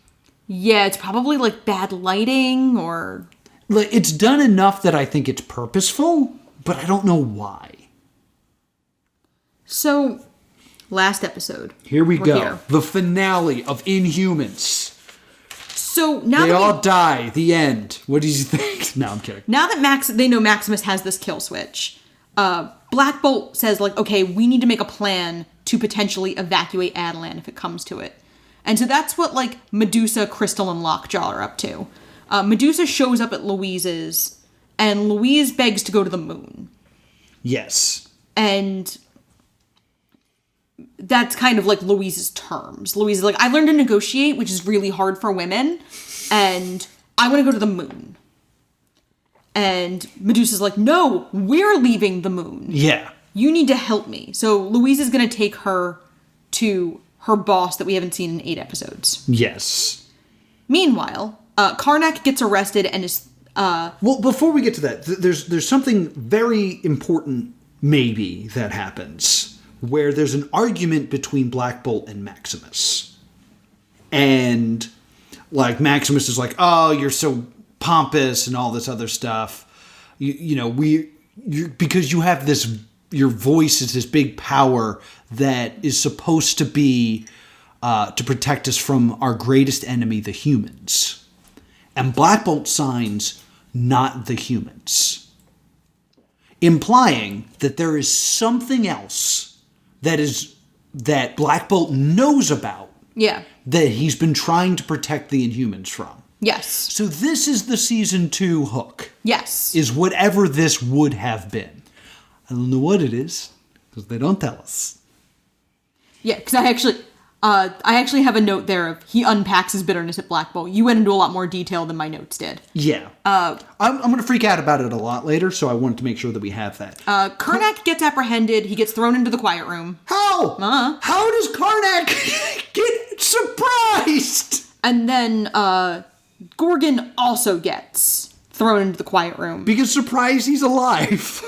Yeah, it's probably like bad lighting, or... Like, it's done enough that I think it's purposeful, but I don't know why. So, last episode. Here we go. Here. The finale of Inhumans. So, now they that all die. The end. What do you think? No, I'm kidding. Now that they know Maximus has this kill switch, Black Bolt says, like, okay, we need to make a plan to potentially evacuate Adelan if it comes to it. And so that's what, like, Medusa, Crystal, and Lockjaw are up to. Medusa shows up at Louise's, and Louise begs to go to the moon. Yes. And that's kind of like Louise's terms. Louise is like, I learned to negotiate, which is really hard for women, and I want to go to the moon. And Medusa's like, no, we're leaving the moon. Yeah. You need to help me. So Louise is going to take her to her boss that we haven't seen in 8 episodes. Yes. Meanwhile, Karnak gets arrested and is... Well, before we get to that, there's something very important, maybe, that happens, where there's an argument between Black Bolt and Maximus. And, like, Maximus is like, oh, you're so pompous and all this other stuff. Because you have this... Your voice is this big power that is supposed to be to protect us from our greatest enemy, the humans. And Black Bolt signs, not the humans. Implying that there is something else that Black Bolt knows about. Yeah. That he's been trying to protect the Inhumans from. Yes. So this is the season 2 hook. Yes. Is whatever this would have been. I don't know what it is, because they don't tell us. Yeah, because I actually have a note there of he unpacks his bitterness at Black Bolt. You went into a lot more detail than my notes did. Yeah. I'm going to freak out about it a lot later, so I wanted to make sure that we have that. Karnak gets apprehended. He gets thrown into the quiet room. Help! No! How does Karnak get surprised? And then Gorgon also gets thrown into the quiet room. Because surprise, he's alive.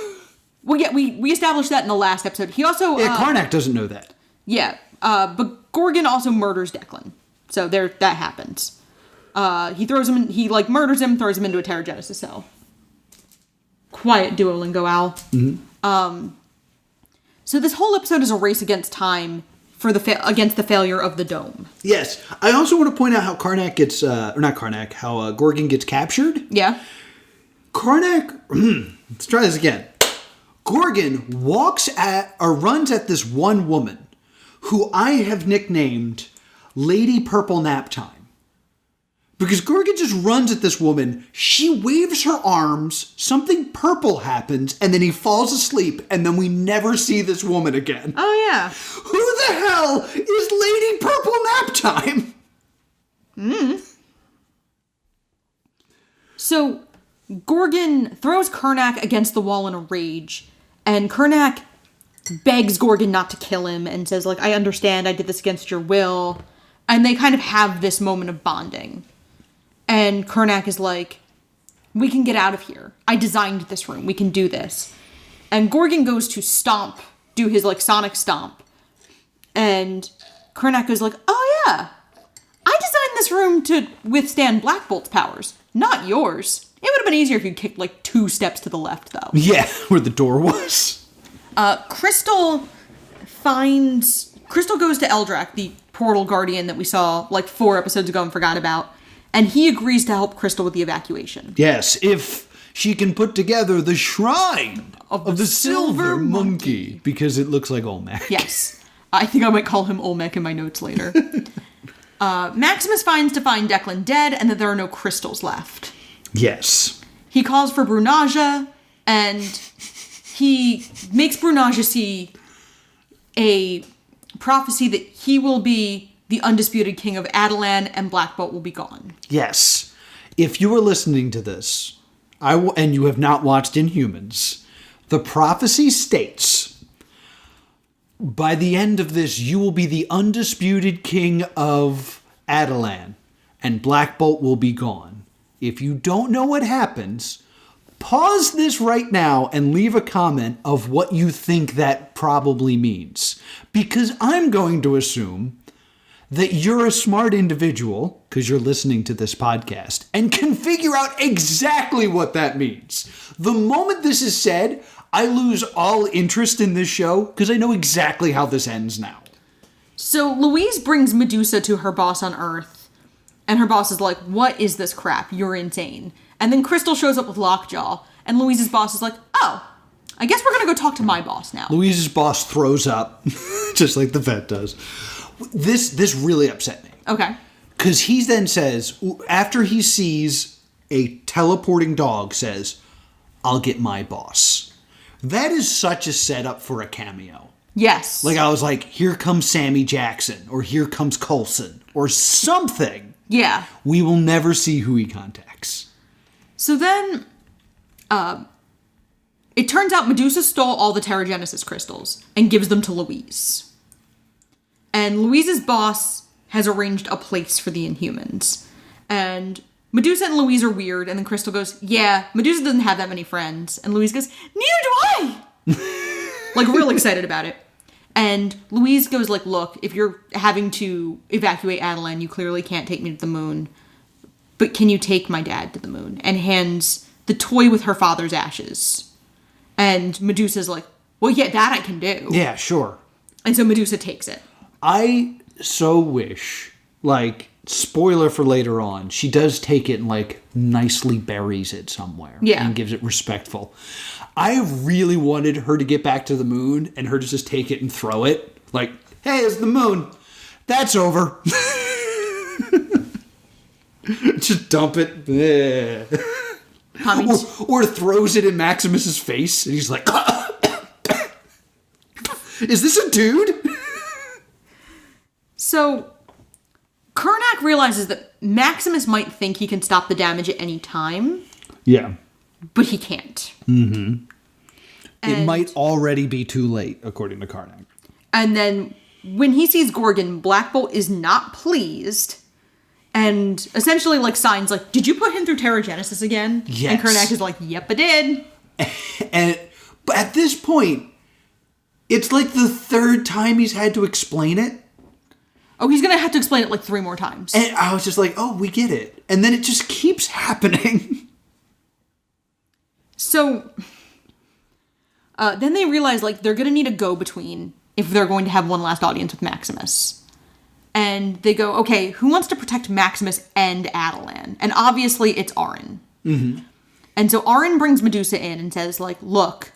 Well, yeah, we established that in the last episode. He also... Yeah, Karnak doesn't know that. Yeah, but Gorgon also murders Declan. So that happens. He throws him in, he murders him, throws him into a Terragenesis cell. Quiet Duolingo owl. Mm-hmm. So this whole episode is a race against time for against the failure of the dome. Yes. I also want to point out how Karnak gets, how Gorgon gets captured. Yeah. Karnak, let's try this again. Gorgon runs at this one woman who I have nicknamed Lady Purple Nap Time. Because Gorgon just runs at this woman, she waves her arms, something purple happens, and then he falls asleep, and then we never see this woman again. Oh, yeah. Who the hell is Lady Purple Nap Time? So, Gorgon throws Karnak against the wall in a rage, and Karnak begs Gorgon not to kill him and says, I understand, I did this against your will. And they kind of have this moment of bonding. And Karnak is like, we can get out of here. I designed this room. We can do this. And Gorgon goes to do his sonic stomp. And Karnak goes oh yeah, I designed this room to withstand Black Bolt's powers, not yours. It would have been easier if you kicked 2 steps to the left, though. Yeah, where the door was. Crystal goes to Eldrak, the portal guardian that we saw 4 episodes ago and forgot about. And he agrees to help Crystal with the evacuation. Yes, if she can put together the shrine of the silver monkey. Because it looks like Olmec. Yes. I think I might call him Olmec in my notes later. Maximus finds Declan dead and that there are no crystals left. Yes. He calls for Brunaja, and he makes Brunaja see a prophecy that he will be the undisputed king of Adelan, and Black Bolt will be gone. Yes. If you are listening to this, and you have not watched Inhumans, the prophecy states, by the end of this, you will be the undisputed king of Adelan, and Black Bolt will be gone. If you don't know what happens, pause this right now and leave a comment of what you think that probably means. Because I'm going to assume that you're a smart individual, because you're listening to this podcast, and can figure out exactly what that means. The moment this is said, I lose all interest in this show, because I know exactly how this ends now. So Louise brings Medusa to her boss on Earth, and her boss is like, what is this crap? You're insane. And then Crystal shows up with Lockjaw, and Louise's boss is like, oh, I guess we're going to go talk to my boss now. Louise's boss throws up, just like the vet does. This really upset me. Okay. Because he then says, after he sees a teleporting dog, says, I'll get my boss. That is such a setup for a cameo. Yes. I was like, here comes Sammy Jackson, or here comes Coulson, or something. Yeah. We will never see who he contacts. So then, it turns out Medusa stole all the Terragenesis crystals and gives them to Louise. And Louise's boss has arranged a place for the Inhumans. And Medusa and Louise are weird, and then Crystal goes, yeah, Medusa doesn't have that many friends. And Louise goes, neither do I! Real excited about it. And Louise goes look, if you're having to evacuate Adelan, you clearly can't take me to the moon. But can you take my dad to the moon? And hands the toy with her father's ashes. And Medusa's like, well, yeah, that I can do. Yeah, sure. And so Medusa takes it. I so wish, spoiler for later on, she does take it and, nicely buries it somewhere. Yeah. And gives it respectful. I really wanted her to get back to the moon and her to just take it and throw it. Hey, it's the moon. That's over. Just dump it. Or throws it in Maximus's face and he's like, is this a dude? So, Karnak realizes that Maximus might think he can stop the damage at any time. Yeah. But he can't. Mm-hmm. It might already be too late, according to Karnak. And then when he sees Gorgon, Black Bolt is not pleased. And essentially, like, signs, like, did you put him through Terragenesis again? Yes. And Karnak is like, yep, I did. But at this point, it's like the third time he's had to explain it. Oh, he's going to have to explain it, like, 3 more times. And I was just like, oh, we get it. And then it just keeps happening. So, then they realize, like, they're going to need a go-between if they're going to have one last audience with Maximus. And they go, okay, who wants to protect Maximus and Adelan? And obviously, it's Arin. Mm-hmm. And so Arin brings Medusa in and says, like, look,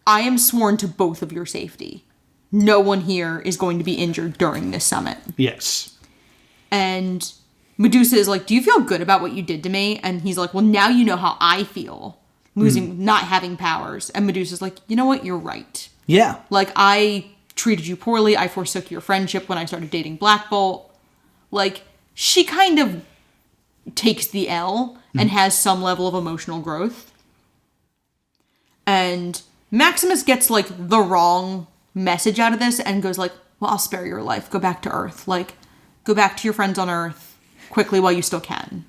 I am sworn to both of your safety. No one here is going to be injured during this summit. Yes. And Medusa is like, do you feel good about what you did to me? And he's like, well, now you know how I feel, not having powers. And Medusa's like, you know what? You're right. Yeah. Like, I treated you poorly. I forsook your friendship when I started dating Black Bolt. Like, she kind of takes the L and has some level of emotional growth. And Maximus gets, like, the wrong message out of this and goes like, well, I'll spare your life. Go back to Earth. Like, go back to your friends on Earth quickly while you still can.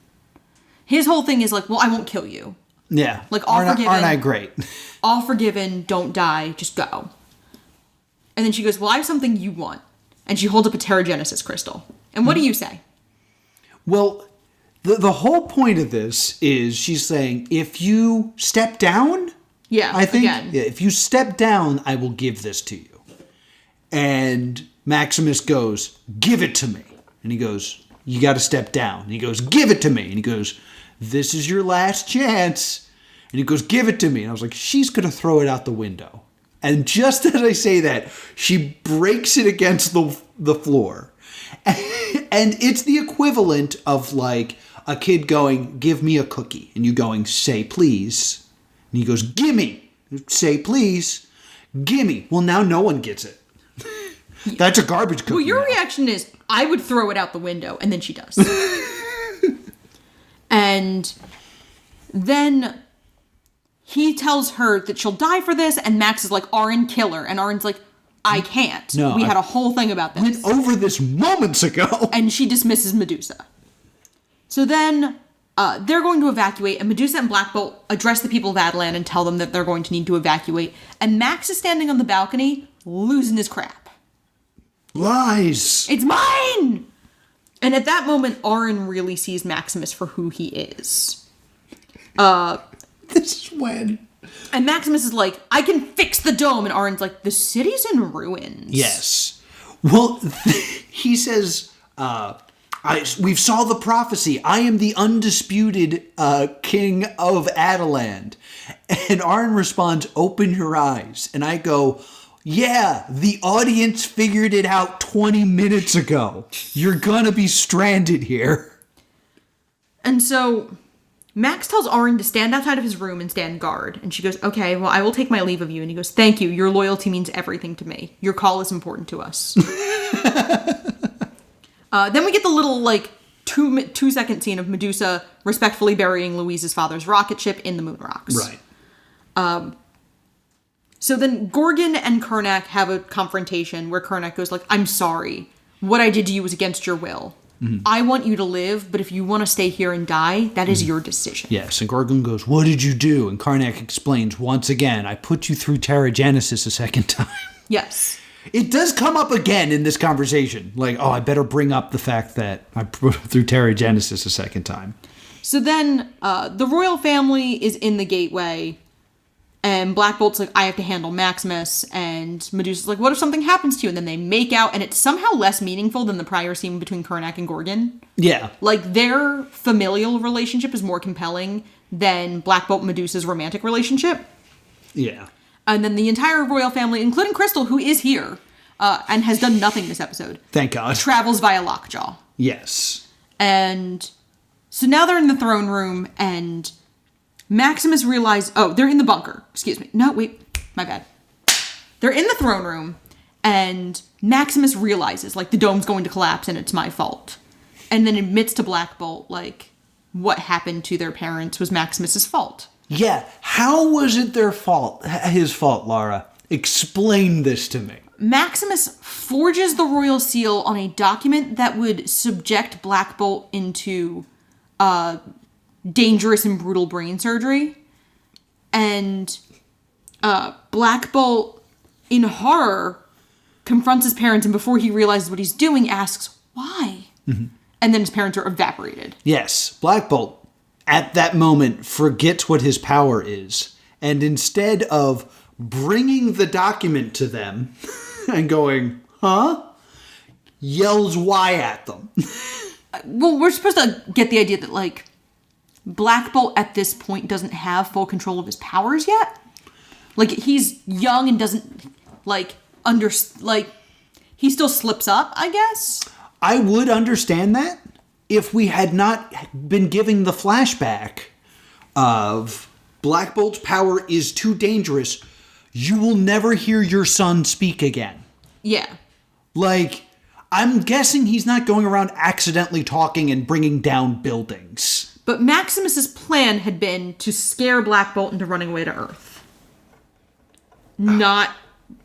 His whole thing is like, well, I won't kill you. Yeah. Like, all forgiven. Aren't I great? All forgiven. Don't die. Just go. And then she goes, well, I have something you want. And she holds up a Terragenesis crystal. And what do you say? Well, the whole point of this is she's saying, if you step down, Yeah, I think, again. yeah, if you step down, I will give this to you. And Maximus goes, give it to me. And he goes, you got to step down. And he goes, give it to me. And he goes, this is your last chance. And he goes, give it to me. And I was like, she's going to throw it out the window. And just as I say that, she breaks it against the floor. And it's the equivalent of like a kid going, give me a cookie. And you going, say please. And he goes, gimme. Say please. Gimme. Well, now no one gets it. That's a garbage cookie. Well, your now. reaction is, I would throw it out the window. And then she does. And then he tells her that she'll die for this, and Max is like, Arin, kill her. And Arin's like, I can't. No, we had a whole thing about this. Went over this moments ago. And she dismisses Medusa. So then they're going to evacuate, and Medusa and Black Bolt address the people of Adelan and tell them that they're going to need to evacuate. And Max is standing on the balcony, losing his crap. Lies. It's mine! And at that moment, Arin really sees Maximus for who he is. This is when. And Maximus is like, I can fix the dome. And Arin's like, the city's in ruins. Yes. Well, he says, we've saw the prophecy. I am the undisputed king of Adeland. And Arin responds, open your eyes. And I go, yeah, the audience figured it out 20 minutes ago. You're gonna be stranded here. And so Max tells Arin to stand outside of his room and stand guard. And she goes, okay, well, I will take my leave of you. And he goes, thank you. Your loyalty means everything to me. Your call is important to us. Then we get the little, like, 2-second scene of Medusa respectfully burying Louise's father's rocket ship in the moon rocks. Right. So then Gorgon and Karnak have a confrontation where Karnak goes like, I'm sorry. What I did to you was against your will. Mm-hmm. I want you to live, but if you want to stay here and die, that is your decision. Yes, and Gorgon goes, what did you do? And Karnak explains, once again, I put you through Terragenesis a second time. Yes. It does come up again in this conversation. Like, oh, I better bring up the fact that I put through Terragenesis a second time. So then the royal family is in the gateway. And Black Bolt's like, I have to handle Maximus. And Medusa's like, what if something happens to you? And then they make out, and it's somehow less meaningful than the prior scene between Karnak and Gorgon. Yeah. Like, their familial relationship is more compelling than Black Bolt and Medusa's romantic relationship. Yeah. And then the entire royal family, including Crystal, who is here and has done nothing this episode. Thank God. Travels via Lockjaw. Yes. And so now they're in the throne room, and Maximus realized, oh, they're in the bunker. Excuse me. No, wait, my bad. They're in the throne room, and Maximus realizes, like, the dome's going to collapse and it's my fault. And then admits to Black Bolt, like, what happened to their parents was Maximus's fault. Yeah. How was it their fault? His fault, Lara. Explain this to me. Maximus forges the royal seal on a document that would subject Black Bolt into dangerous and brutal brain surgery. And Black Bolt, in horror, confronts his parents, and before he realizes what he's doing, asks, why? Mm-hmm. And then his parents are evaporated. Yes, Black Bolt, at that moment, forgets what his power is. And instead of bringing the document to them and going, huh? Yells why at them. Well, we're supposed to get the idea that, like, Black Bolt at this point doesn't have full control of his powers yet. Like, he's young and doesn't, like, he still slips up, I guess. I would understand that if we had not been giving the flashback of Black Bolt's power is too dangerous. You will never hear your son speak again. Yeah. Like, I'm guessing he's not going around accidentally talking and bringing down buildings. But Maximus's plan had been to scare Black Bolt into running away to Earth. Not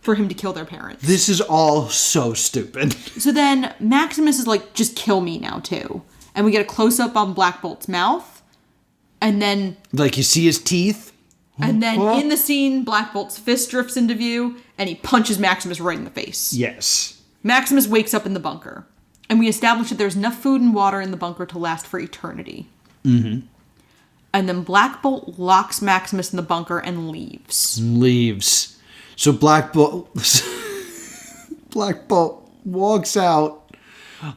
for him to kill their parents. This is all so stupid. So then Maximus is like, just kill me now too. And we get a close-up on Black Bolt's mouth. And then... like, you see his teeth? And then in the scene, Black Bolt's fist drifts into view, and he punches Maximus right in the face. Yes. Maximus wakes up in the bunker. And we establish that there's enough food and water in the bunker to last for eternity. Mm-hmm. And then Black Bolt locks Maximus in the bunker and leaves. So Black Bolt walks out,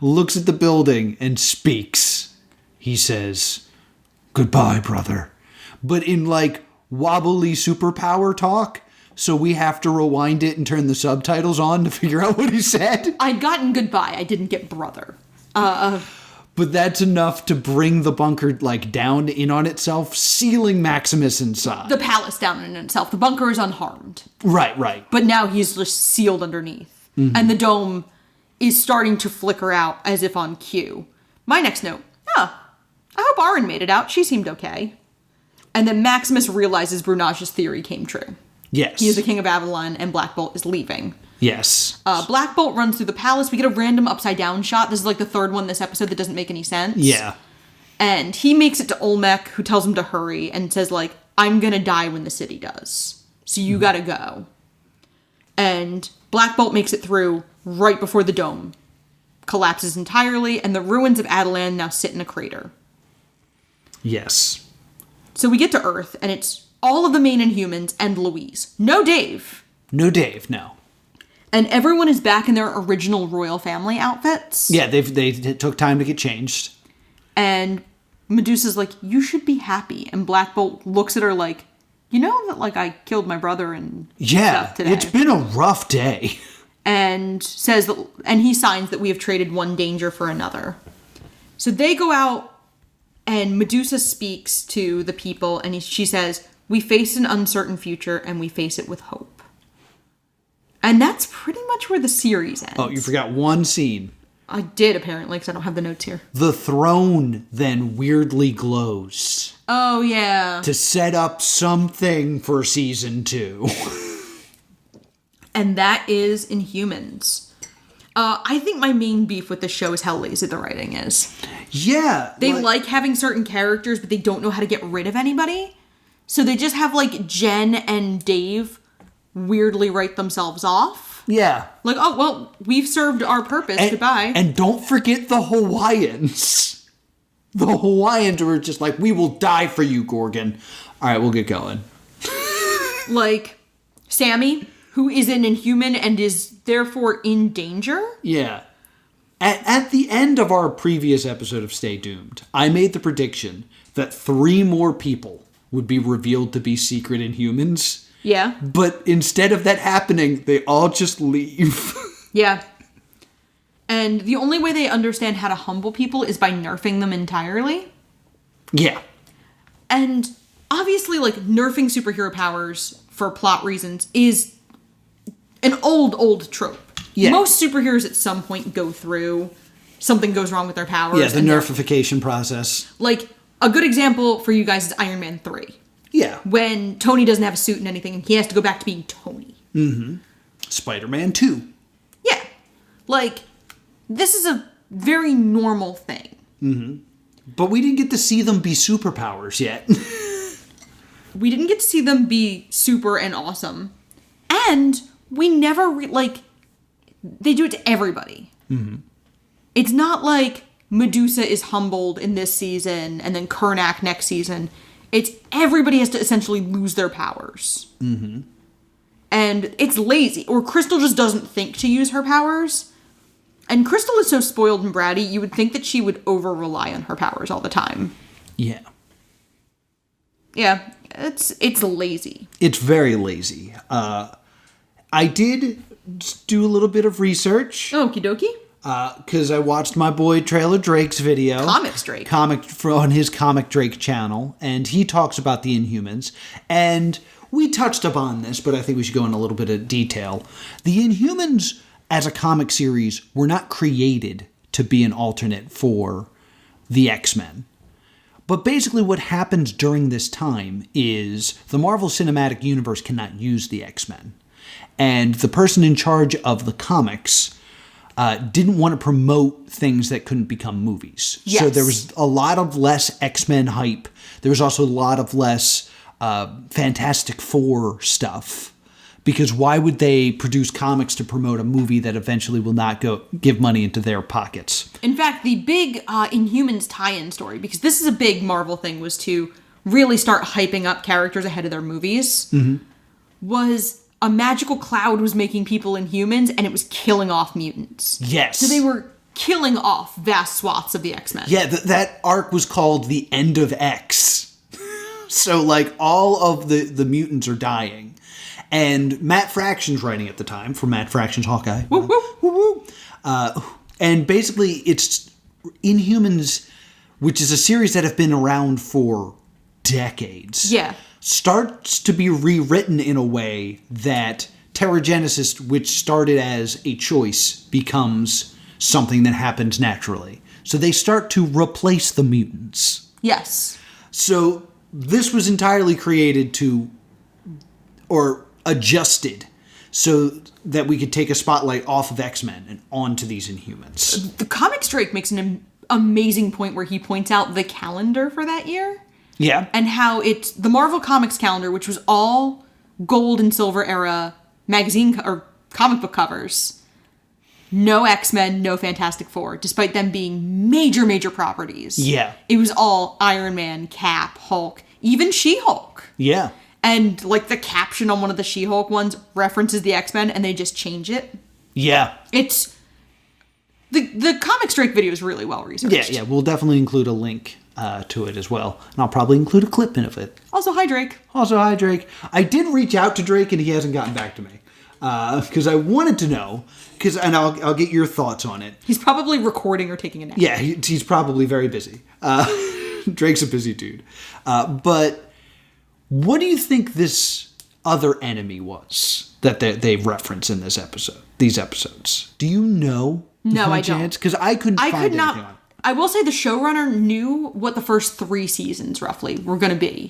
looks at the building, and speaks. He says, "Goodbye, brother." But in, like, wobbly superpower talk, so we have to rewind it and turn the subtitles on to figure out what he said. I'd gotten goodbye. I didn't get brother. But that's enough to bring the bunker, like, down in on itself, sealing Maximus inside. The palace down in itself. The bunker is unharmed. Right. But now he's just sealed underneath. Mm-hmm. And the dome is starting to flicker out as if on cue. My next note. I hope Arin made it out. She seemed okay. And then Maximus realizes Brunage's theory came true. Yes. He is the king of Avalon, and Black Bolt is leaving. Yes. Black Bolt runs through the palace. We get a random upside-down shot. This is like the third one this episode that doesn't make any sense. Yeah. And he makes it to Olmec, who tells him to hurry, and says, like, I'm gonna die when the city does. So you gotta go. And Black Bolt makes it through right before the dome collapses entirely, and the ruins of Adelan now sit in a crater. Yes. So we get to Earth, and it's all of the main Inhumans and Louise. No Dave. No Dave, no. And everyone is back in their original royal family outfits. Yeah, they took time to get changed. And Medusa's like, you should be happy. And Black Bolt looks at her like, you know that, like, I killed my brother and stuff today. It's been a rough day. And says that, and he signs that we have traded one danger for another. So they go out, and Medusa speaks to the people, and she says, we face an uncertain future, and we face it with hope. And that's pretty much where the series ends. Oh, you forgot one scene. I did, apparently, because I don't have the notes here. The throne then weirdly glows. Oh, yeah. To set up something for season 2. And that is Inhumans. I think my main beef with the show is how lazy the writing is. Yeah. They like having certain characters, but they don't know how to get rid of anybody. So they just have, like, Jen and Dave weirdly write themselves off. Yeah. Like, oh, well, we've served our purpose. Goodbye. And don't forget the Hawaiians. The Hawaiians were just like, we will die for you, Gorgon. All right, we'll get going. Like, Sammy, who is an Inhuman and is therefore in danger? Yeah. At the end of our previous episode of Stay Doomed, I made the prediction that 3 more people would be revealed to be secret Inhumans. Yeah. But instead of that happening, they all just leave. Yeah. And the only way they understand how to humble people is by nerfing them entirely. Yeah. And obviously, like, nerfing superhero powers for plot reasons is an old trope. Yeah. Most superheroes at some point go through, something goes wrong with their powers. Yeah, the nerfification process. Like, a good example for you guys is Iron Man 3. Yeah. When Tony doesn't have a suit and anything, and he has to go back to being Tony. Spider-Man 2. Yeah. Like, this is a very normal thing. But we didn't get to see them be superpowers yet. We didn't get to see them be super and awesome. And we never, they do it to everybody. It's not like Medusa is humbled in this season and then Karnak next season. It's everybody has to essentially lose their powers. And it's lazy. Or Crystal just doesn't think to use her powers. And Crystal is so spoiled and bratty, you would think that she would over-rely on her powers all the time. Yeah. Yeah, it's lazy. It's very lazy. I did do a little bit of research. Okie dokie. Because I watched my boy Trailer Drake's video. Comics Drake. On his Comic Drake channel. And he talks about the Inhumans. And we touched upon this, but I think we should go in a little bit of detail. The Inhumans, as a comic series, were not created to be an alternate for the X-Men. But basically what happens during this time is the Marvel Cinematic Universe cannot use the X-Men. And the person in charge of the comics didn't want to promote things that couldn't become movies. Yes. So there was a lot of less X-Men hype. There was also a lot of less Fantastic Four stuff. Because why would they produce comics to promote a movie that eventually will not give money into their pockets? In fact, the big Inhumans tie-in story, because this is a big Marvel thing, was to really start hyping up characters ahead of their movies, was a magical cloud was making people Inhumans, and it was killing off mutants. Yes. So they were killing off vast swaths of the X-Men. Yeah, that arc was called The End of X. So, all of the mutants are dying. And Matt Fraction's writing at the time, for Matt Fraction's Hawkeye. Woo, woo. Woo, woo. And basically, it's Inhumans, which is a series that have been around for decades. Yeah. Starts to be rewritten in a way that Terragenesis, which started as a choice, becomes something that happens naturally. So they start to replace the mutants. Yes. So this was entirely created or adjusted so that we could take a spotlight off of X-Men and onto these Inhumans. The Comics Drake makes an amazing point where he points out the calendar for that year. Yeah. And how it's the Marvel Comics calendar, which was all gold and silver era magazine or comic book covers. No X-Men, no Fantastic Four, despite them being major properties. Yeah. It was all Iron Man, Cap, Hulk, even She-Hulk. Yeah. And, the caption on one of the She-Hulk ones references the X-Men, and they just change it. Yeah. It's... The Comics Drake video is really well researched. Yeah. We'll definitely include a link to it as well. And I'll probably include a clip of it. Also, hi, Drake. I did reach out to Drake, and he hasn't gotten back to me. Because I wanted to know, and I'll get your thoughts on it. He's probably recording or taking a nap. Yeah, he's probably very busy. Drake's a busy dude. But what do you think this other enemy was that they reference in these episodes? Do you know? No, I don't. Because I couldn't find anything on it. I will say the showrunner knew what the first 3 seasons roughly were going to be.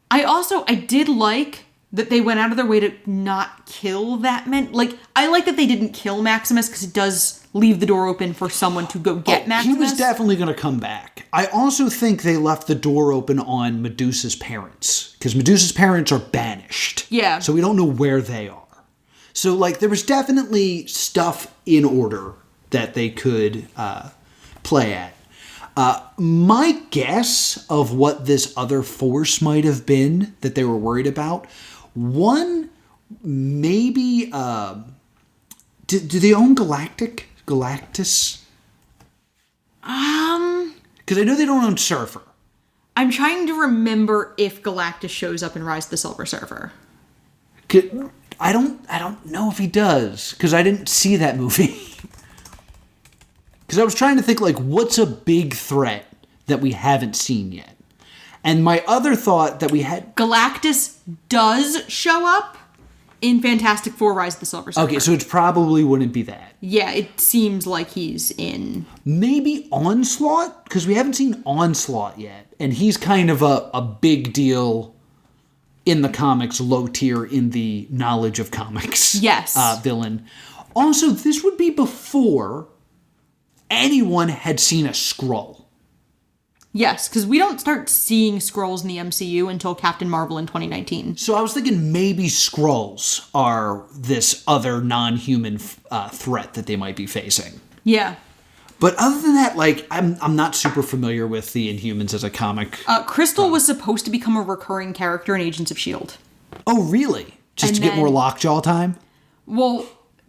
I did like that they went out of their way to not kill that man. I like that they didn't kill Maximus because it does leave the door open for someone to go get Maximus. He was definitely going to come back. I also think they left the door open on Medusa's parents because Medusa's parents are banished. Yeah. So we don't know where they are. So, there was definitely stuff in order that they could play at. My guess of what this other force might have been that they were worried about, one, maybe, do they own Galactus? Because I know they don't own Surfer. I'm trying to remember if Galactus shows up in Rise of the Silver Surfer. I don't know if he does, because I didn't see that movie. Because I was trying to think, what's a big threat that we haven't seen yet? And my other thought that we had... Galactus does show up in Fantastic Four: Rise of the Silver Surfer. Okay, so it probably wouldn't be that. Yeah, it seems like he's in... Maybe Onslaught? Because we haven't seen Onslaught yet. And he's kind of a big deal in the comics, low tier in the knowledge of comics. Yes. Villain. Also, this would be before anyone had seen a Skrull. Yes, because we don't start seeing Skrulls in the MCU until Captain Marvel in 2019. So I was thinking maybe Skrulls are this other non-human threat that they might be facing. Yeah. But other than that, like, I'm not super familiar with the Inhumans as a comic. Crystal was supposed to become a recurring character in Agents of S.H.I.E.L.D. Oh, really? Just to get more Lockjaw time? Well,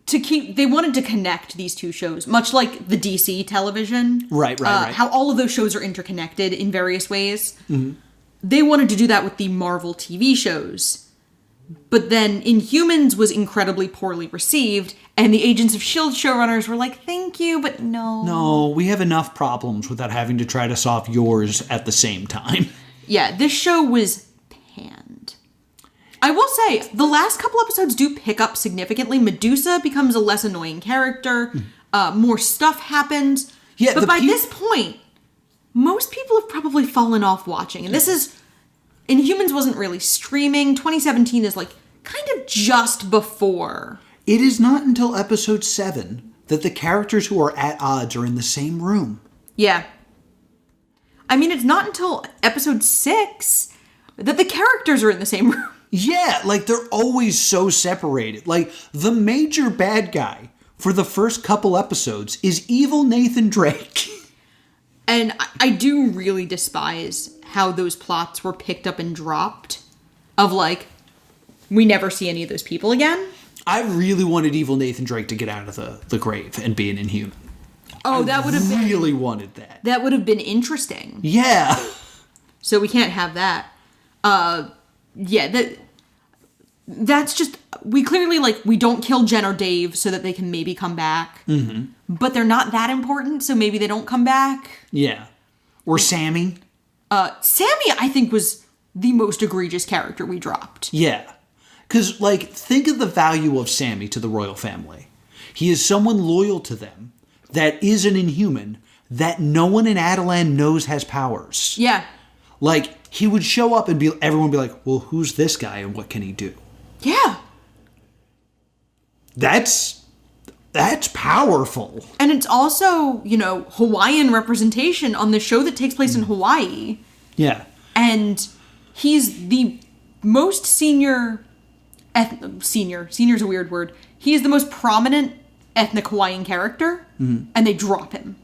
they wanted to connect these two shows, much like the DC television. Right. How all of those shows are interconnected in various ways. Mm-hmm. They wanted to do that with the Marvel TV shows. But then Inhumans was incredibly poorly received, and the Agents of S.H.I.E.L.D. showrunners were like, thank you, but no. No, we have enough problems without having to try to solve yours at the same time. Yeah, this show was panned. I will say, the last couple episodes do pick up significantly. Medusa becomes a less annoying character. More stuff happens. Yeah, but by this point, most people have probably fallen off watching. And this is... Inhumans wasn't really streaming. 2017 is, like, kind of just before. It is not until episode 7 that the characters who are at odds are in the same room. Yeah. I mean, it's not until episode 6 that the characters are in the same room. Yeah, like, they're always so separated. Like, the major bad guy for the first couple episodes is evil Nathan Drake. And I do really despise how those plots were picked up and dropped. Of, like, we never see any of those people again. I really wanted evil Nathan Drake to get out of the grave and be an Inhuman. Oh, that would have been... I really wanted that. That would have been interesting. Yeah. So we can't have that. Yeah, that's just... We clearly, like, we don't kill Jen or Dave so that they can maybe come back. Mm-hmm. But they're not that important, so maybe they don't come back. Yeah. Or Sammy. Sammy, I think, was the most egregious character we dropped. Yeah. Because, like, think of the value of Sammy to the royal family. He is someone loyal to them that is an Inhuman that no one in Adelan knows has powers. Yeah. Like, he would show up and everyone would be like, well, who's this guy and what can he do? Yeah. That's powerful. And it's also, you know, Hawaiian representation on the show that takes place in Hawaii. Yeah. And he's the most senior's a weird word. He is the most prominent ethnic Hawaiian character, and they drop him.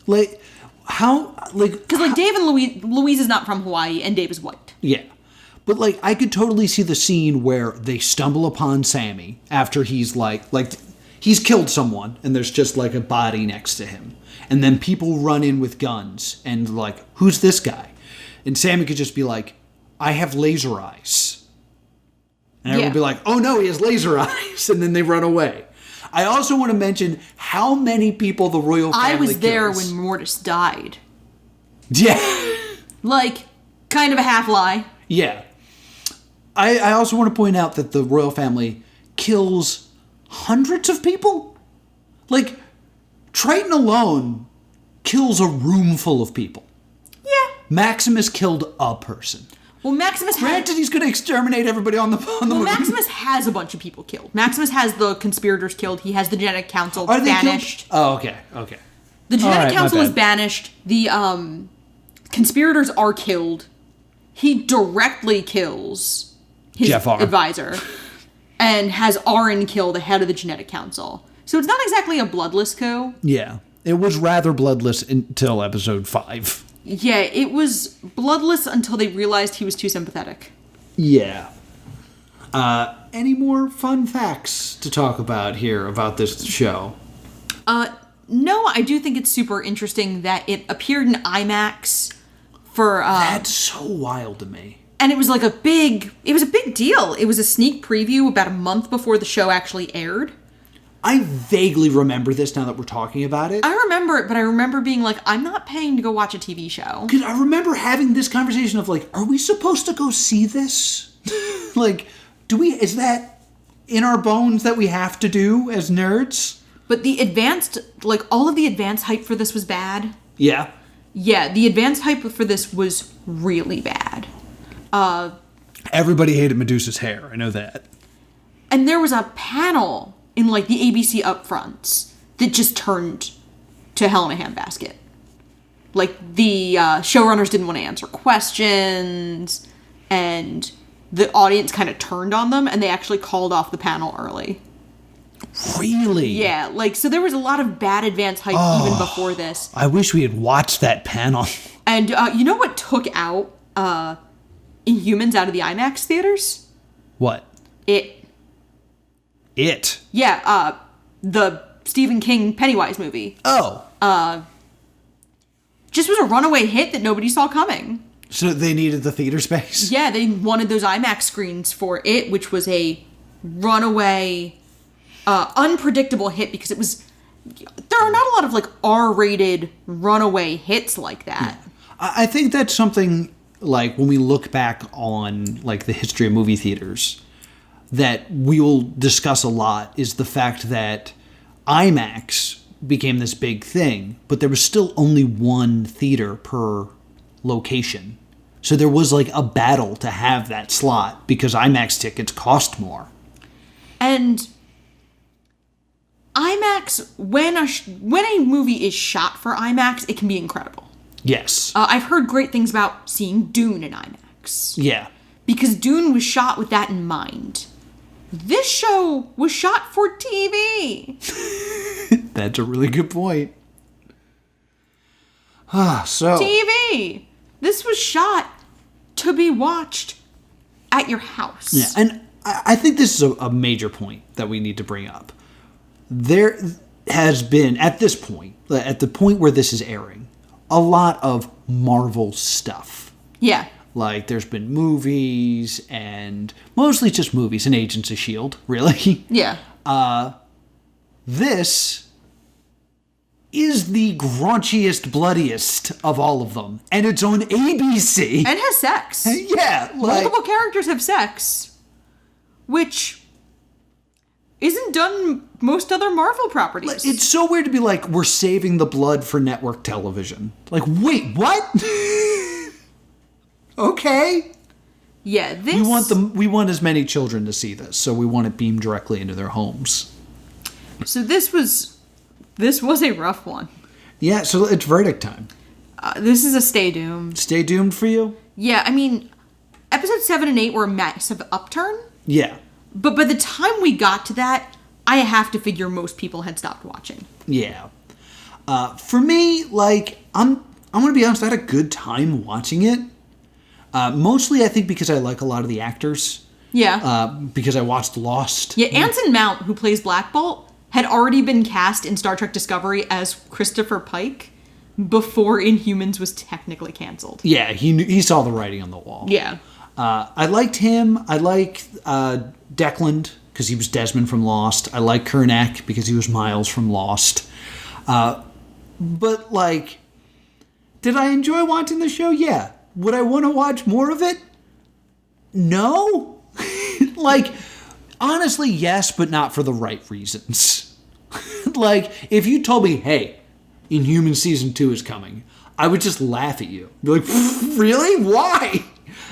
Like, how, like... Because, like, Dave and Louise is not from Hawaii, and Dave is white. Yeah. But, like, I could totally see the scene where they stumble upon Sammy after he's, like, he's killed someone, and there's just, like, a body next to him. And then people run in with guns, and, like, who's this guy? And Sammy could just be like, I have laser eyes. And everyone would be like, oh no, he has laser eyes. And then they run away. I also want to mention how many people the royal family I was there kills. when Mortis died. Yeah. Like, kind of a half lie. Yeah. I also want to point out that the royal family kills hundreds of people. Like, Triton alone kills a room full of people. Yeah. Maximus killed a person. Well, Maximus Granted, he's going to exterminate everybody on the moon. Maximus has a bunch of people killed. Maximus has the conspirators killed. He has the Genetic Council Are banished. Oh, okay. The Genetic Council is banished. The conspirators are killed. He directly kills his advisor and has Aaron kill the head of the Genetic Council. So it's not exactly a bloodless coup. Yeah. It was rather bloodless until episode 5. Yeah, it was bloodless until they realized he was too sympathetic. Yeah. Any more fun facts to talk about here about this show? No, I do think it's super interesting that it appeared in IMAX for... That's so wild to me. And it was like a big deal. It was a sneak preview about a month before the show actually aired. I vaguely remember this now that we're talking about it. I remember it, but I remember being like, I'm not paying to go watch a TV show. Because I remember having this conversation of like, are we supposed to go see this? Like, is that in our bones that we have to do as nerds? But the advanced, like, all of the advanced hype for this was bad. Yeah. Yeah, the advanced hype for this was really bad. Everybody hated Medusa's hair. I know that. And there was a panel in, like, the ABC upfronts that just turned to hell in a handbasket. Like, the showrunners didn't want to answer questions, and the audience kind of turned on them, and they actually called off the panel early. Really? Yeah, like, so there was a lot of bad advance hype even before this. I wish we had watched that panel. And you know what took out Inhumans out of the IMAX theaters? What? It. Yeah, the Stephen King Pennywise movie. Oh. Just was a runaway hit that nobody saw coming. So they needed the theater space? Yeah, they wanted those IMAX screens for it, which was a runaway, unpredictable hit because it was... There are not a lot of, like, R-rated runaway hits like that. I think that's something, like, when we look back on, like, the history of movie theaters, that we will discuss a lot is the fact that IMAX became this big thing, but there was still only one theater per location. So there was, like, a battle to have that slot because IMAX tickets cost more. And IMAX, when a movie is shot for IMAX, it can be incredible. Yes. I've heard great things about seeing Dune in IMAX. Yeah. Because Dune was shot with that in mind. This show was shot for TV. That's a really good point. So TV. This was shot to be watched at your house. Yeah, and I think this is a major point that we need to bring up. There has been, at this point, at the point where this is airing, a lot of Marvel stuff. Yeah. Like, there's been movies, and mostly just movies, and Agents of S.H.I.E.L.D., really. Yeah. This is the graunchiest, bloodiest of all of them. And it's on ABC. And has sex. Yeah. Like, multiple characters have sex. Which isn't done most other Marvel properties. it's so weird to be like, we're saving the blood for network television. Like, wait, what? Okay. Yeah, this... We want as many children to see this, so we want it beamed directly into their homes. So this was a rough one. Yeah, so it's verdict time. This is a stay doomed. Stay doomed for you? Yeah, I mean, episode 7 and 8 were a massive upturn. Yeah. But by the time we got to that, I have to figure most people had stopped watching. Yeah. For me, like, I'm going to be honest, I had a good time watching it. Mostly, I think, because I like a lot of the actors. Yeah. Because I watched Lost. Yeah, Anson Mount, who plays Black Bolt, had already been cast in Star Trek Discovery as Christopher Pike before Inhumans was technically canceled. Yeah, he saw the writing on the wall. Yeah. I liked him. I liked Declan, because he was Desmond from Lost. I like Kernak, because he was Miles from Lost. But, like, did I enjoy watching the show? Yeah. Would I want to watch more of it? No. Like, honestly, yes, but not for the right reasons. Like, if you told me, hey, Inhumans Season 2 is coming, I would just laugh at you. Be like, really? Why?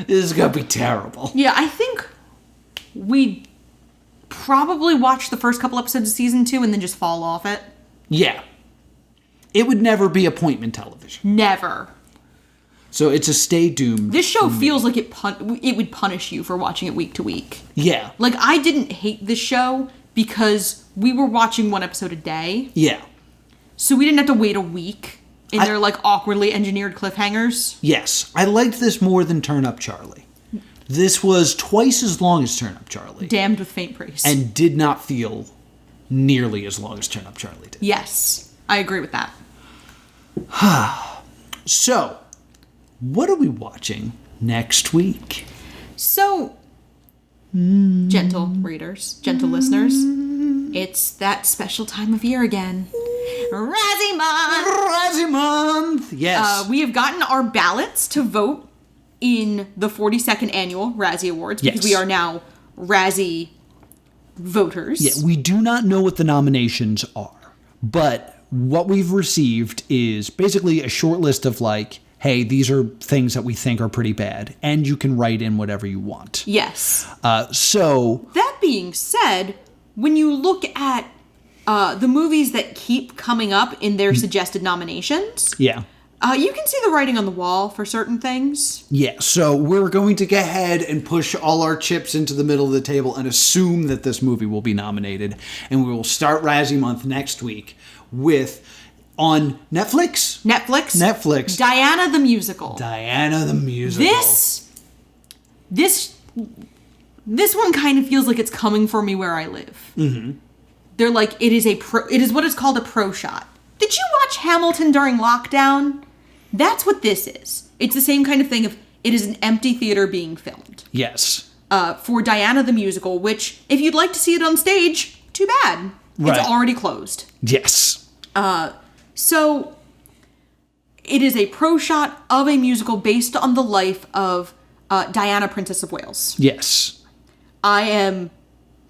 This is going to be terrible. Yeah, I think we probably watch the first couple episodes of Season 2 and then just fall off it. Yeah. It would never be appointment television. Never. So it's a stay doomed. This show feels like it would punish you for watching it week to week. Yeah. Like, I didn't hate this show because we were watching one episode a day. Yeah. So we didn't have to wait a week in their, like, awkwardly engineered cliffhangers. Yes. I liked this more than Turn Up Charlie. This was twice as long as Turn Up Charlie. Damned with faint praise. And did not feel nearly as long as Turn Up Charlie did. Yes. I agree with that. So, what are we watching next week? So, gentle readers, gentle listeners, it's that special time of year again. Razzie Month! Razzie Month! Yes. We have gotten our ballots to vote in the 42nd annual Razzie Awards because we are now Razzie voters. Yeah, we do not know what the nominations are, but what we've received is basically a short list of, like, hey, these are things that we think are pretty bad. And you can write in whatever you want. Yes. So... That being said, when you look at the movies that keep coming up in their suggested nominations... Yeah. You can see the writing on the wall for certain things. Yeah, so we're going to go ahead and push all our chips into the middle of the table and assume that this movie will be nominated. And we will start Razzie Month next week with, on Netflix? Netflix. Diana the Musical. This one kind of feels like it's coming for me where I live. Mm-hmm. They're like, it is what is called a pro shot. Did you watch Hamilton during lockdown? That's what this is. It's the same kind of thing of it is an empty theater being filmed. Yes. For Diana the Musical, which, if you'd like to see it on stage, too bad. Right. It's already closed. Yes. So, it is a pro shot of a musical based on the life of Diana, Princess of Wales. Yes. I am,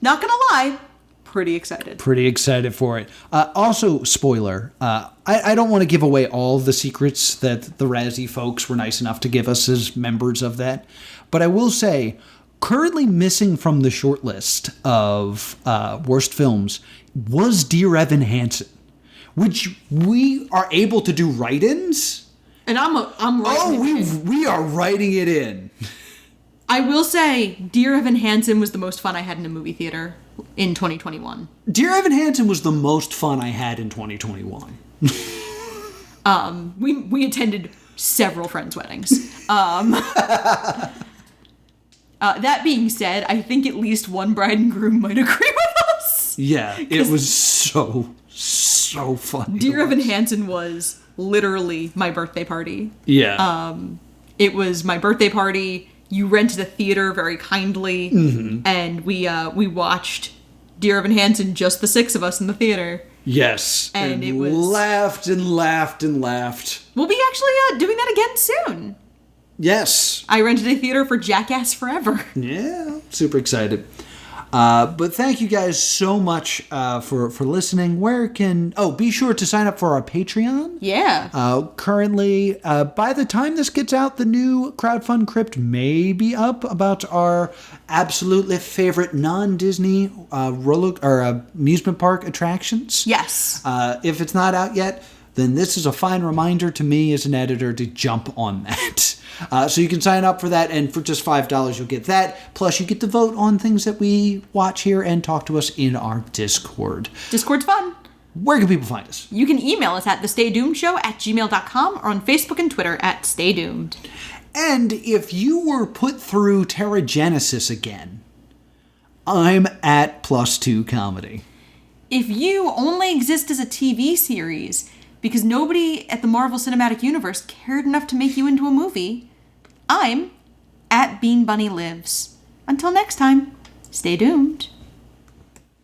not gonna lie, pretty excited. Pretty excited for it. Also, spoiler, I don't want to give away all the secrets that the Razzie folks were nice enough to give us as members of that. But I will say, currently missing from the shortlist of worst films was Dear Evan Hansen, which we are able to do write-ins. And I'm writing it in. We are writing it in. I will say, Dear Evan Hansen was the most fun I had in a movie theater in 2021. Dear Evan Hansen was the most fun I had in 2021. We attended several friends' weddings. That being said, I think at least one bride and groom might agree with us. Yeah, it was so fun. Dear Evan Hansen was literally my birthday party. Yeah. It was my birthday party. You rented a theater very kindly, and we watched Dear Evan Hansen, just the six of us in the theater. Yes, and it was laughed and laughed and laughed. We'll be actually doing that again soon. Yes, I rented a theater for Jackass Forever. Yeah, super excited. But thank you guys so much for listening. Be sure to sign up for our Patreon. Yeah. Currently, by the time this gets out, the new crowdfund crypt may be up about our absolutely favorite non-Disney amusement park attractions. Yes. If it's not out yet, then this is a fine reminder to me as an editor to jump on that. So you can sign up for that, and for just $5 you'll get that. Plus you get to vote on things that we watch here and talk to us in our Discord. Discord's fun. Where can people find us? You can email us at thestaydoomedshow@gmail.com or on Facebook and Twitter @StayDoomed. And if you were put through Terragenesis again, I'm at +2 Comedy. If you only exist as a TV series because nobody at the Marvel Cinematic Universe cared enough to make you into a movie, I'm at Bean Bunny Lives. Until next time, stay doomed.